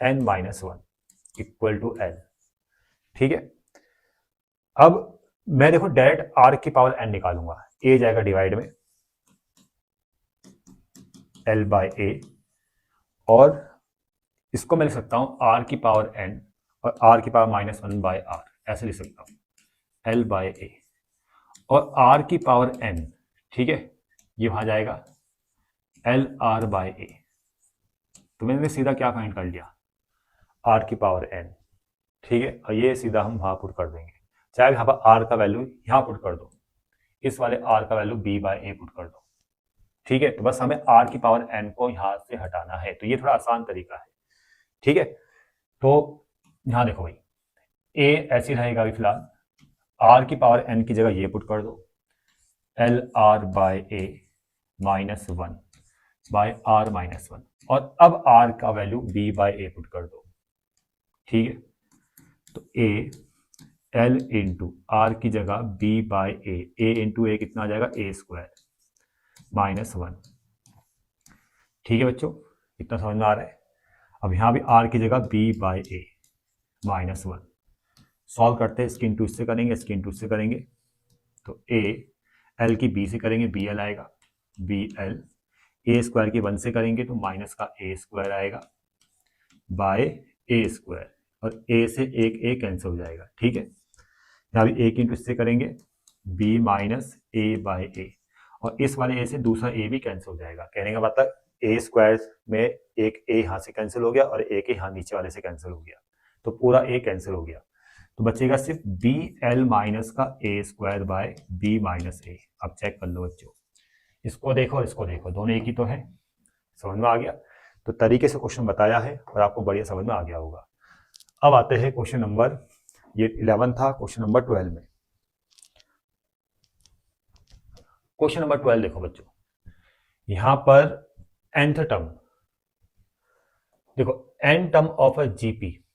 AR(n-1) इक्वल टू एल। ठीक है, अब मैं देखो डायरेक्ट आर की पावर n निकालूंगा, ए जाएगा डिवाइड में L/a, और इसको मैं लिख सकता हूं आर की पावर n और आर की पावर -1/r, ऐसे लिख सकता हूं L/a, और आर की पावर n। ठीक है, ये वहां जाएगा LR/a। तो मैंने सीधा क्या फाइंड कर लिया, आर की पावर n। ठीक है, और ये सीधा हम वहां पुट कर देंगे, चाहे यहाँ पर आर का वैल्यू यहाँ पुट कर दो, इस वाले आर का वैल्यू b/a पुट कर दो। ठीक है, तो बस हमें आर की पावर n को यहां से हटाना है, तो ये थोड़ा आसान तरीका है। ठीक है, तो यहां देखो भाई, a ऐसी रहेगा अभी फिलहाल, आर की पावर n की जगह ये पुट कर दो, LR/a -1/r-1, और अब r का वैल्यू b/a पुट कर दो। ठीक है, तो a L इंटू आर की जगह b/a, a इंटू ए कितना आ जाएगा a² -1। ठीक है बच्चों, इतना समझ में आ रहा है। अब यहां भी r की जगह b/a -1। सॉल्व करते हैं, इसकी इंटू इससे करेंगे, इसकी इंटू इससे करेंगे, तो a l की b से करेंगे bl आएगा, bl a² की 1 से करेंगे तो माइनस का a² आएगा बाय a², और a से एक a कैंसिल हो जाएगा। ठीक है, यहाँ भी a की इंटू इससे करेंगे b माइनस ए बाई ए, और इस वाले a से दूसरा a भी कैंसिल हो जाएगा। कहने का मतलब a स्क्वायर में एक a यहाँ से कैंसिल हो गया और एक यहाँ नीचे वाले से कैंसिल हो गया, तो पूरा a कैंसिल हो गया, तो बचेगा सिर्फ बी एल माइनस का ए स्क्वायर बाय बी माइनस ए। अब चेक कर लो बच्चों, इसको देखो, दोनों एक ही तो है। समझ में आ गया? तो तरीके से क्वेश्चन बताया है और आपको बढ़िया समझ में आ गया होगा। अब आते हैं क्वेश्चन नंबर, ये 11 था, क्वेश्चन नंबर 12 में। क्वेश्चन नंबर 12 देखो बच्चों, यहां पर nth टर्म देखो, n term of a GP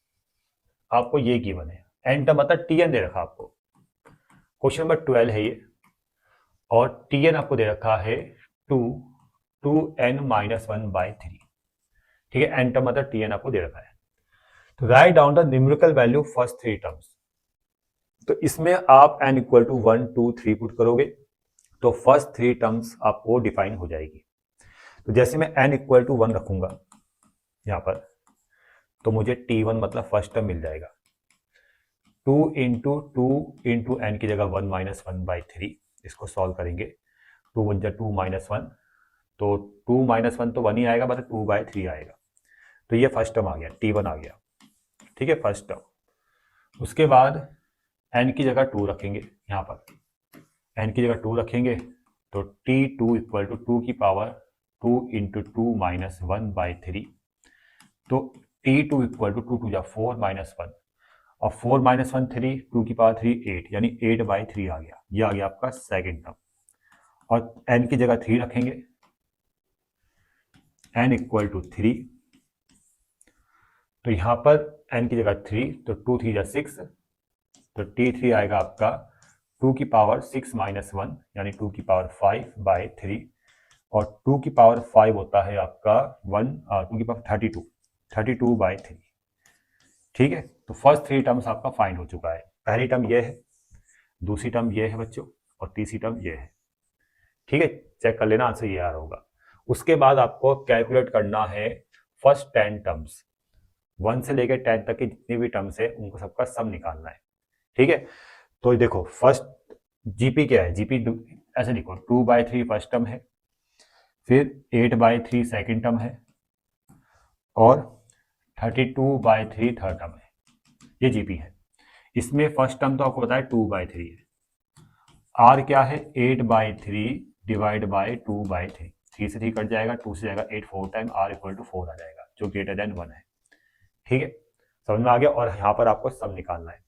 आपको ये गिवन है, n टर्म मतलब tn दे रखा आपको, क्वेश्चन नंबर 12 है ये, और tn आपको दे रखा है 2n माइनस 1/3। ठीक है, n टर्म मतलब tn आपको दे रखा है। तो write down the numerical value first 3 terms. तो इसमें आप n इक्वल टू 1 2 3 पुट करोगे तो फर्स्ट 3 टर्म्स आपको डिफाइन हो जाएगी। तो जैसे मैं n इक्वल टू 1 रखूंगा यहां पर, तो मुझे t1 मतलब फर्स्ट टर्म मिल जाएगा। 2 इंटू n की जगह 1 माइनस 1/3, इसको सॉल्व करेंगे। 2 1 जा 2 माइनस 1, तो 2 माइनस 1 तो 1 ही आएगा, मतलब 2/3 आएगा। तो ये फर्स्ट टर्म आ गया, t1 आ गया। ठीक है, फर्स्ट टर्म। उसके बाद n की जगह 2 रखेंगे, यहाँ पर n की जगह 2 रखेंगे तो t2 इक्वल टू 2 की पावर 2 इंटू 2 माइनस 1/3। तो t2 इक्वल टू 2 2 जा 4 माइनस 1, और 4 माइनस 1 3, 2 की पावर 3 8, यानी 8/3 आ गया। ये आ गया आपका सेकेंड टर्म। और n की जगह 3 रखेंगे, n इक्वल टू 3, तो यहां पर n की जगह 3, तो 2 3 जा 6, तो t3 आएगा आपका 2 की पावर 6 माइनस 1, यानी 2 की पावर 5/3, और 2 की पावर 5 होता है आपका 2 की पावर 32/3। ठीक है, तो फर्स्ट 3 टर्म्स आपका फाइंड हो चुका है। पहली टर्म ये है, दूसरी टर्म ये है बच्चों, और तीसरी टर्म ये है। ठीक है, चेक कर लेना, आंसर ये आ रहा होगा। उसके बाद आपको कैलकुलेट करना है फर्स्ट 10 टर्म्स, 1 से लेकर 10 तक की जितनी भी टर्म्स है उनको सबका सम निकालना है। ठीक है, तो देखो फर्स्ट जीपी क्या है, जीपी ऐसे लिखो 2/3 फर्स्ट टर्म है, फिर 8/3 सेकेंड टर्म है, और 32/3 थर्ड टर्म है। ये जीपी है। इसमें फर्स्ट टर्म तो आपको पता है 2/3 है, आर क्या है 8/3 डिवाइड बाय 2/3, 3 से 3 कट जाएगा, 2 से जाएगा 8 4 टाइम, आर इक्वल टू 4 आ जाएगा, जो ग्रेटर देन 1 है। ठीक है, समझ में आ गया। और यहाँ पर आपको सम निकालना है,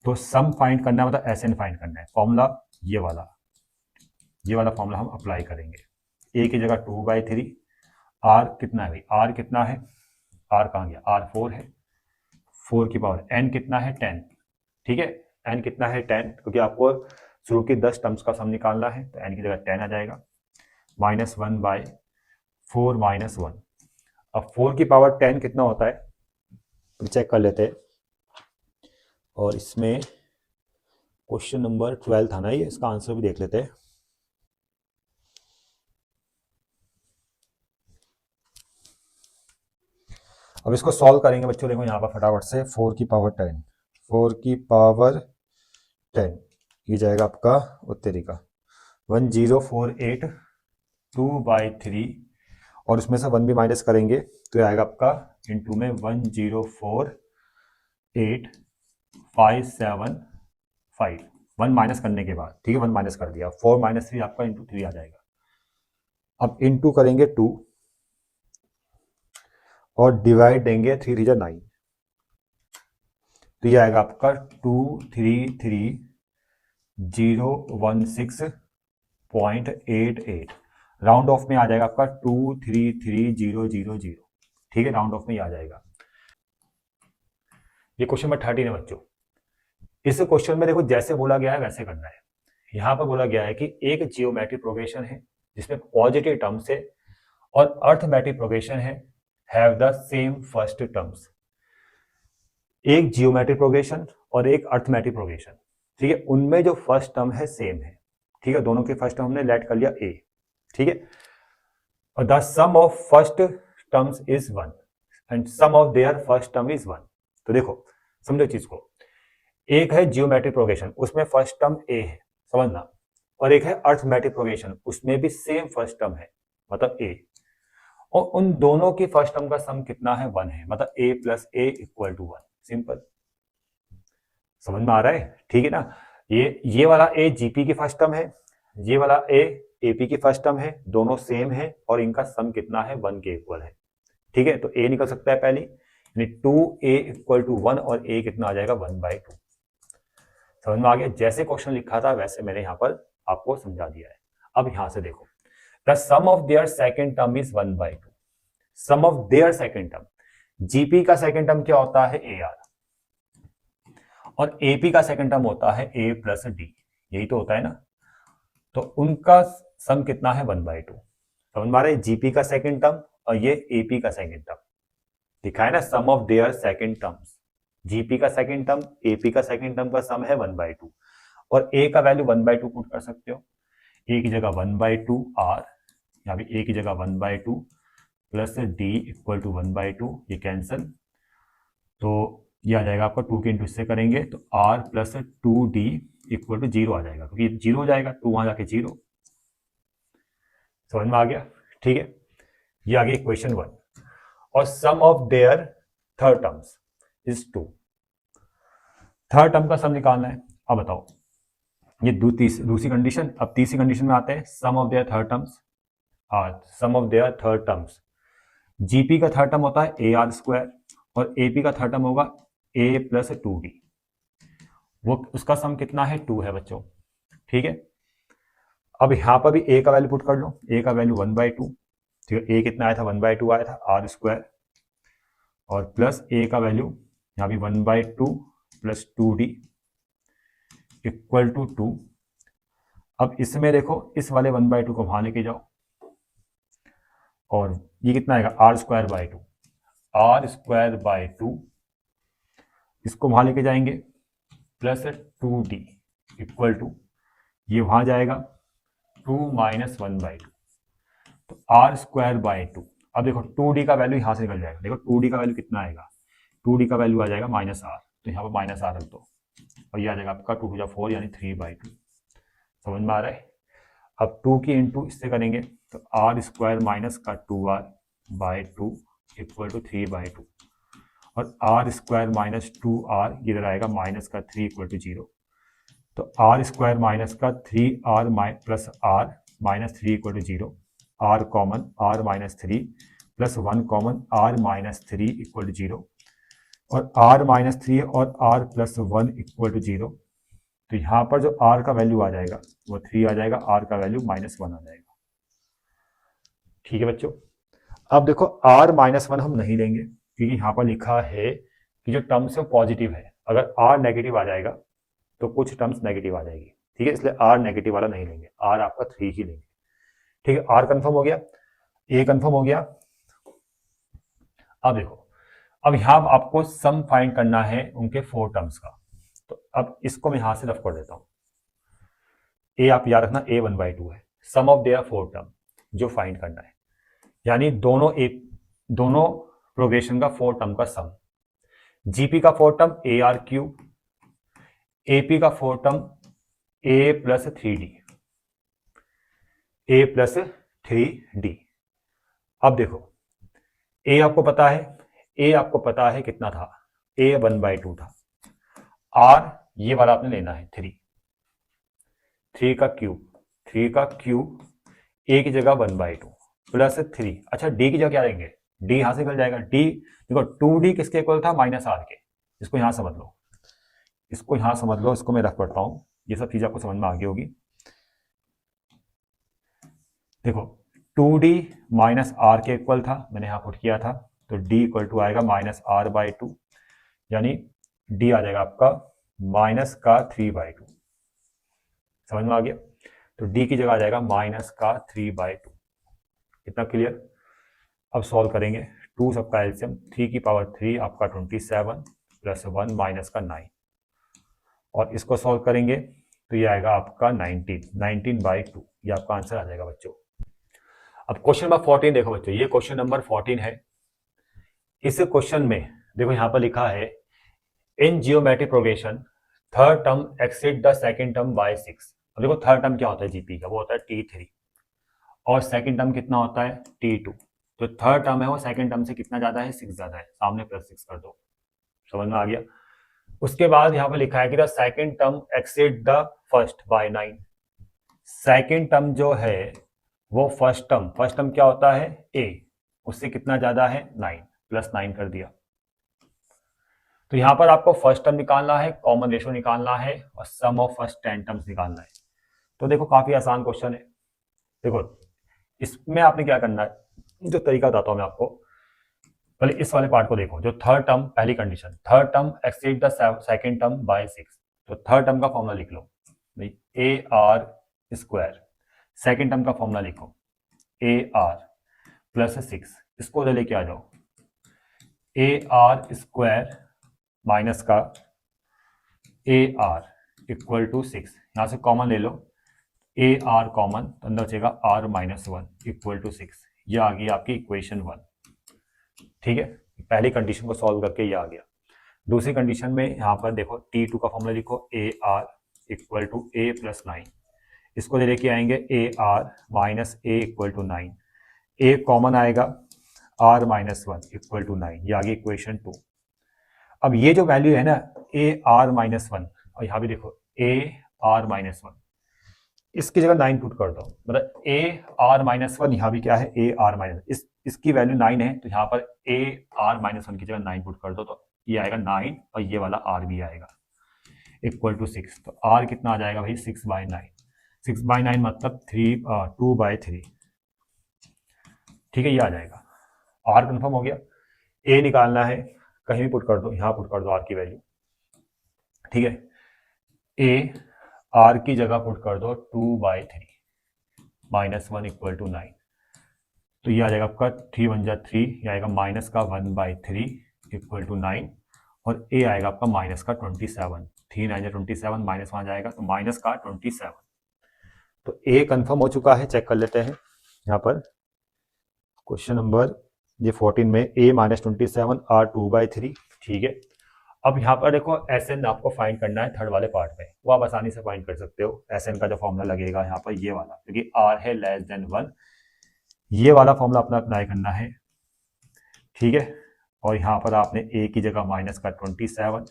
तो सम फाइंड करना है, मतलब एसएन फाइंड करना है। फॉर्मूला ये वाला फॉर्मूला हम अप्लाई करेंगे। ए की जगह 2/3, आर कितना है भाई, आर कितना है, आर कहाँ गया, आर 4 है, 4 की पावर एन कितना है 10। ठीक है, एन कितना है 10, क्योंकि आपको शुरू की 10 टर्म्स का सम निकालना है, तो एन की जगह 10 आ जाएगा, -1/4 माइनस 1। अब 4 की पावर 10 कितना होता है तो चेक कर लेते हैं। और इसमें क्वेश्चन नंबर 12 था ना ये, इसका आंसर भी देख लेते हैं। अब इसको सॉल्व करेंगे बच्चों, देखो यहाँ पर फटाफट से 4 की पावर 10, 4 की पावर 10 ये जाएगा आपका उत्तरी का 1048 2/3, और उसमें से 1 भी माइनस करेंगे तो आएगा आपका इंटू में 1048,575, 1 माइनस करने के बाद। ठीक है, 1 माइनस कर दिया, 4 माइनस 3 आपका इंटू 3 आ जाएगा। अब इंटू करेंगे 2 और डिवाइड देंगे 3 3 9, तो ये आएगा आपका 233,016.88, राउंड ऑफ में आ जाएगा आपका 233,000। ठीक है, राउंड ऑफ में ही आ जाएगा। ये क्वेश्चन नंबर 13 है बच्चों। इस क्वेश्चन में देखो जैसे बोला गया है वैसे करना है। यहां पर बोला गया है कि एक जियोमेट्रिक प्रोग्रेशन है जिसमें पॉजिटिव टर्म्स है और अर्थमेटिक प्रोग्रेशन है, have the same first terms. एक जियोमेट्रिक प्रोग्रेशन और एक अर्थमेटिक प्रोग्रेशन, ठीक है, उनमें जो फर्स्ट टर्म है सेम है। ठीक है, दोनों के फर्स्ट टर्म हमने लेट कर लिया ए। ठीक है, और the sum of first terms is 1 and sum of their first term is 1। तो देखो समझो चीज को, एक है जियोमेट्रिक प्रोग्रेशन, उसमें फर्स्ट टर्म ए है, समझना, और एक है अर्थमेटिक प्रोग्रेशन, उसमें भी सेम फर्स्ट टर्म है, मतलब ए, और उन दोनों की फर्स्ट टर्म का सम कितना है, 1 है, मतलब a plus a equal to 1। Simple, समझ में आ रहा है? ठीक है ना। ये वाला ए जीपी की फर्स्ट टर्म है, ये वाला ए एपी की फर्स्ट टर्म है, दोनों सेम है और इनका सम कितना है, 1 के इक्वल है। ठीक है, तो ए निकल सकता है पहली, यानी 2a इक्वल टू 1 और a कितना आ जाएगा, 1/2। समझ में आ गया? जैसे क्वेश्चन लिखा था वैसे मैंने यहाँ पर आपको समझा दिया है। अब यहां से देखो, the sum of their second term is 1/2। Sum of their second term, GP का सेकेंड टर्म क्या होता है, ए आर, और एपी का सेकेंड टर्म होता है ए प्लस डी, यही तो होता है ना। तो उनका सम कितना है, 1/2। समझ में आ रहा है? जीपी का सेकेंड टर्म और ये एपी का सेकेंड टर्म दिखा है ना, sum of their second terms, GP का सेकेंड टर्म एपी का सेकेंड टर्म का सम है 1/2, और ए का वैल्यू 1/2 पुट कर सकते हो, ए की जगह 1/2 आर, यहाँ भी ए की जगह 1/2 प्लस डी इक्वल टू 1/2, ये कैंसिल, तो ये आ जाएगा आपका 2 के इंटू इससे करेंगे तो r plus 2d equal to 0 आ जाएगा, क्योंकि 0 हो जाएगा, 2 वहां जाके 0। समझ में आ गया? ठीक है, ये आ गया इक्वेशन 1। और sum of their third terms is 2। Third term का सम निकालना है। अब बताओ, ये दूसरी कंडीशन। अब तीसरी कंडीशन में आते हैं, sum of their third terms, sum of their third terms, GP का थर्ड टर्म होता है ए आर स्क्वायर और एपी का थर्ड टर्म होगा ए प्लस 2d, वो उसका सम कितना है, 2 है बच्चों। ठीक है, अब यहां पर भी ए का वैल्यू पुट कर लो, ए का वैल्यू 1/2, ठीक है, ए कितना आया था, 1/2 आया था, आर स्क्वायर, और प्लस ए का वैल्यू यहाँ भी 1/2 प्लस 2d इक्वल टू 2। अब इसमें देखो, इस वाले 1/2 को वहां लेके जाओ, और ये कितना आएगा, r square by 2, r square by 2, इसको वहां लेके जाएंगे, प्लस 2d इक्वल टू, ये वहां जाएगा 2 माइनस 1/2, तो आर स्क्वायर बाय 2। अब देखो 2d का वैल्यू यहां से निकल जाएगा, देखो 2d का वैल्यू कितना आएगा, 2d का वैल्यू आ जाएगा माइनस आर, तो यहाँ पर माइनस आर रख दो, और ये आ जाएगा आपका 2 टू 4 यानी 3/2। समझ में आ रहा है? अब 2 की इंटू इससे करेंगे तो आर स्क्वायर माइनस का 2r बाय 2 इक्वल टू 3/2, और आर स्क्वायर माइनस 2r इधर आएगा माइनस का 3 इक्वल टू 0, तो आर स्क्वायर माइनस का 3r plus r minus 3 equal to 0, r common, r minus 3 plus 1 common, r minus 3 equal to 0, और आर माइनस 3 और आर प्लस 1 इक्वल टू 0, तो यहाँ पर जो r का वैल्यू आ जाएगा वो 3 आ जाएगा, r का वैल्यू -1 आ जाएगा। ठीक है बच्चों, अब देखो r -1 हम नहीं लेंगे, क्योंकि यहाँ पर लिखा है कि जो टर्म्स है पॉजिटिव है, अगर r नेगेटिव आ जाएगा तो कुछ टर्म्स नेगेटिव आ जाएगी। ठीक है, इसलिए r नेगेटिव वाला नहीं लेंगे, r आपका 3 ही लेंगे। ठीक है, r कंफर्म हो गया, a कंफर्म हो गया। अब देखो, अब यहाँ आपको सम फाइंड करना है उनके 4 टर्म्स का, तो अब इसको मैं यहां से रफ कर देता हूं। ए आप याद रखना, ए 1/2 है, सम ऑफ देयर 4 टर्म जो फाइंड करना है, यानी दोनों प्रोग्रेशन का 4 टर्म का सम। जीपी का 4 term A R cube, AP का 4 टर्म ए प्लस 3d, ए प्लस 3d। अब देखो, ए आपको पता है, ए आपको पता है कितना था, ए 1/2 था, आर ये वाला आपने लेना है 3 का क्यूब, ए की जगह 1/2 प्लस 3, अच्छा डी की जगह क्या लेंगे, डी यहां से निकल जाएगा, डी देखो 2d किसके इक्वल था, -r के, इसको यहां समझ लो, इसको मैं रख पढ़ता हूं, ये सब चीज आपको समझ में आ गई होगी। देखो 2d -r के इक्वल था, मैंने यहां पुट किया था, तो d इक्वल टू आएगा -r/2, यानी d आ जाएगा आपका माइनस का 3/2। समझ में आ गया? तो d की जगह आ जाएगा माइनस का 3/2। कितना क्लियर? अब सॉल्व करेंगे, 2 सबका एलसीएम, 3 की पावर 3 आपका 27 प्लस 1 माइनस का 9, और इसको सॉल्व करेंगे तो ये आएगा आपका 19/2, ये आपका आंसर आ जाएगा बच्चों। अब क्वेश्चन नंबर 14 देखो बच्चों, ये क्वेश्चन नंबर 14 है। इस क्वेश्चन में देखो यहां पर लिखा है in geometric progression third term exceed the second term by 6। अब देखो थर्ड टर्म क्या होता है जीपी का, वो होता है T3 और सेकेंड टर्म कितना होता है T2। जो थर्ड टर्म है वो सेकेंड टर्म से कितना ज्यादा है, 6 ज्यादा है, सामने +6 कर दो, समझ में आ गया। उसके बाद यहाँ पे लिखा है कि the second term exceed the first by 9। Second term जो है वो फर्स्ट टर्म क्या होता है A, उससे कितना ज्यादा है 9, +9 कर दिया। तो यहां पर आपको फर्स्ट टर्म निकालना है, कॉमन रेशो निकालना है और सम ऑफ फर्स्ट 10 टर्म्स निकालना है। तो देखो काफी आसान क्वेश्चन है। देखो इसमें आपने क्या करना है, जो तरीका बताता हूं मैं आपको, पहले इस वाले पार्ट को देखो। जो थर्ड टर्म, पहली condition, third term exceed the second term by 6। तो थर्ड टर्म का फॉर्मूला लिख लो भाई, AR²। सेकेंड टर्म का फॉर्मूला लिखो AR+6। इसको उधर लेके आ जाओ, AR² माइनस का AR = 6। यहां से कॉमन ले लो, AR कॉमन तो अंदर बचेगा R-1 = 6। ये आ गई आपकी इक्वेशन 1। ठीक है, पहली कंडीशन को सॉल्व करके ये आ गया। दूसरी कंडीशन में यहाँ पर देखो T2 का फॉर्मूला लिखो, AR = A+9। इसको लेके आएंगे AR - A = 9। A कॉमन आएगा, R-1 = 9। ये आ गई इक्वेशन 2। अब ये जो वैल्यू है ना AR-1, और यहाँ भी देखो AR-1, इसकी जगह 9 पुट कर दो, मतलब AR-1 यहाँ भी क्या है AR-, इसकी वैल्यू 9 है तो यहाँ पर AR-1 की जगह 9 पुट कर दो, तो ये आएगा 9 और ये वाला R भी आएगा =6। तो R कितना आ जाएगा भाई 6/9। 6/9 मतलब 2/3। ठीक है, ये आ जाएगा। R कंफर्म हो गया। A निकालना है, कहीं भी पुट कर दो, यहाँ पुट कर दो R की वैल्यू। ठीक है, A R की जगह पुट कर दो 2/3 -1 = 9। तो ये आ जाएगा आपका 3 × 1 = 3, ये आएगा माइनस का 1/3 = 9 और A आएगा आपका माइनस का 27। 3 × 9 = 27, माइनस वहां जाएगा तो माइनस का 27। तो A कंफर्म हो चुका है, चेक कर लेते हैं यहाँ पर क्वेश्चन नंबर ये 14 में A - 27 R 2/3। ठीक है, अब यहाँ पर देखो SN आपको फाइंड करना है थर्ड वाले पार्ट में, वो आप आसानी से फाइंड कर सकते हो। SN का जो फॉर्मूला लगेगा यहाँ पर ये वाला, क्योंकि R है <1, ये वाला फॉर्मूला अपना अप्लाई करना है। ठीक है, और यहाँ पर आपने A की जगह माइनस का 27,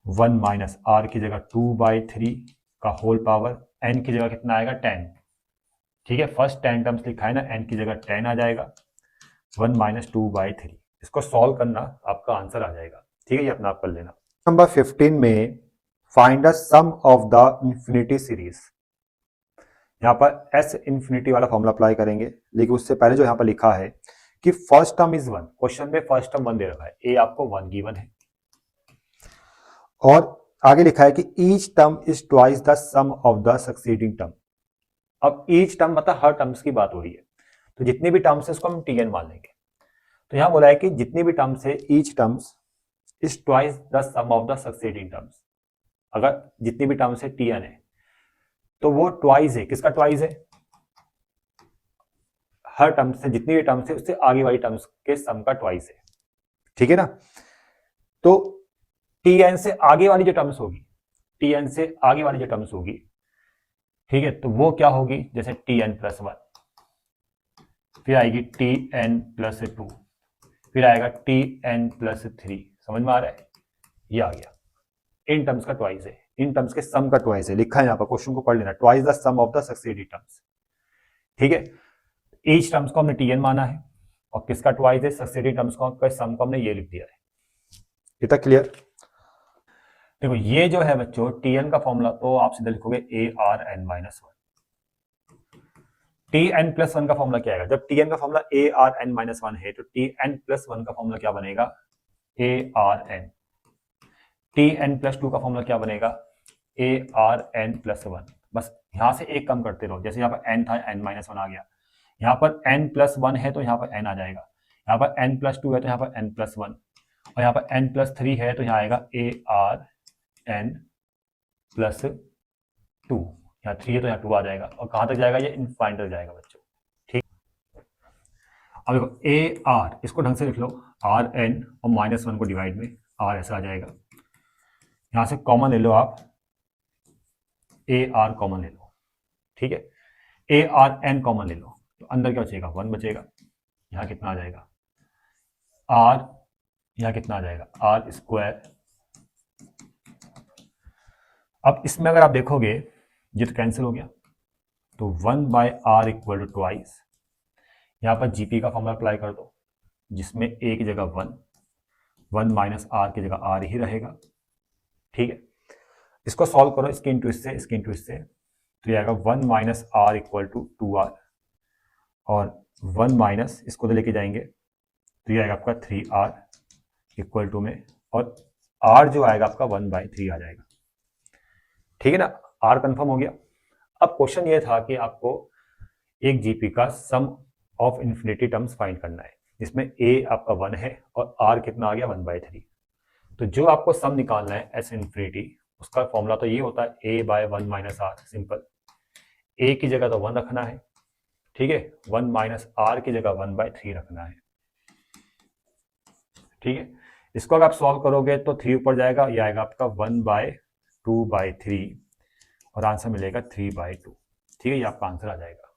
1 माइनस R की जगह 2/3 का होल पावर, N की जगह कितना आएगा 10। ठीक है, फर्स्ट 10 टर्म्स लिखा है ना, N की जगह 10 आ जाएगा, 1 - 2/3। इसको सॉल्व करना, आपका आंसर आ जाएगा। ठीक है, ये अपना आप कर लेना। नंबर 15 में find the sum of the infinity series. यहाँ पर S इंफिनिटी वाला फॉर्मूला अप्लाई करेंगे, लेकिन उससे पहले जो यहाँ पर लिखा है कि फर्स्ट टर्म इज 1, क्वेश्चन में फर्स्ट टर्म 1 दे रखा है, A आपको 1 गिवन है, और आगे लिखा है कि each term is twice the sum of the succeeding term. अब ईच टर्म मतलब हर टर्म्स की बात हो रही है, तो जितनी भी टर्म्स है उसको हम Tn मान लेंगे। तो यहां बोला है कि जितनी भी टर्म्स है each terms is twice the sum of the succeeding terms. अगर जितनी भी टर्म्स है Tn है तो वो ट्वाइस है, किसका ट्वाइस है, हर टर्म से, जितनी भी टर्म्स है उससे आगे वाली टर्म्स के सम का ट्वाइस है। ठीक है ना, तो Tn से आगे वाली जो टर्म्स होगी, Tn से आगे वाली जो टर्म्स होगी, ठीक है, तो वो क्या होगी, जैसे Tn+1, फिर आएगी Tn+2, फिर आएगा Tn+3। समझ में आ रहा है, ये आ गया, इन टर्म्स का ट्वाइस है, इन टर्म्स के सम का ट्वाइस है, लिखा है यहाँ पर, क्वेश्चन को पढ़ लेना, twice the sum of the succeeding terms. ठीक है, ईच टर्म्स को हमने Tn माना है और किसका ट्वाइस है, सक्सीडिंग टर्म्स का सम को हमने ये लिख दिया है। इतना क्लियर। देखो ये जो है बच्चों Tn का फॉर्मूला, तो आप सीधे लिखोगे ARn-1। Tn+1 का फॉर्मूला क्या आएगा, जब Tn का फॉर्मूला ARn-1 है तो Tn+1 का फॉर्मूला क्या बनेगा, ARn। Tn+2 का फॉर्मूला क्या बनेगा, ARn+1। बस यहां से एक कम करते रहो, जैसे यहाँ पर n था n-1 आ गया, यहाँ पर n+1 है तो यहाँ पर n आ जाएगा, यहाँ पर n+2 है तो यहाँ पर n+1, और यहाँ पर n+3 है तो यहाँ आएगा ARn+2। यहाँ 3 है तो यहाँ 2 आ जाएगा, और कहां तक जाएगा, ये इनफाइनाइट तक जाएगा बच्चों। ठीक, अब देखो AR, इसको ढंग से लिख लो, Rn और -1 को डिवाइड में R ऐसा आ जाएगा, यहां से कॉमन ले लो आप, ए आर कॉमन ले लो, ठीक है, ए आर एन कॉमन ले लो, तो अंदर क्या बचेगा, 1 बचेगा। यहाँ कितना आ जाएगा, आर, यहाँ कितना आ जाएगा, आर स्क्वायर। अब इसमें अगर आप देखोगे ये तो कैंसिल हो गया, तो 1/r इक्वल टू ट्वाइस, यहाँ पर जीपी का फॉर्मूला अप्लाई कर दो, जिसमें ए की जगह 1 माइनस आर की जगह आर ही रहेगा, ठीक है। इसको सॉल्व करो, इसके इंटू इससे, इसके इंटू इससे, तो ये आएगा 1 minus r equal to 2r, और 1 माइनस इसको तो लेके जाएंगे, तो ये आएगा आपका 3r इक्वल टू में, और r जो आएगा आपका 1/3 आ जाएगा, ठीक है ना। r कंफर्म हो गया। अब क्वेश्चन ये था कि आपको एक जीपी का सम ऑफ इन्फिनिटी टर्म्स फाइंड करना है, जिसमें a आपका 1 है और r कितना आ गया 1/3। तो जो आपको सम निकालना है एस इन्फिनिटी, उसका फॉर्मूला तो ये होता है a/1 minus are, simple. a की जगह तो 1 रखना है, ठीक है, 1 माइनस आर की जगह 1/3 रखना है, ठीक है। इसको अगर आप सॉल्व करोगे तो 3 ऊपर जाएगा, ये आएगा आपका 1/2/3, और आंसर मिलेगा 3/2, ठीक है, ये आपका आंसर आ जाएगा।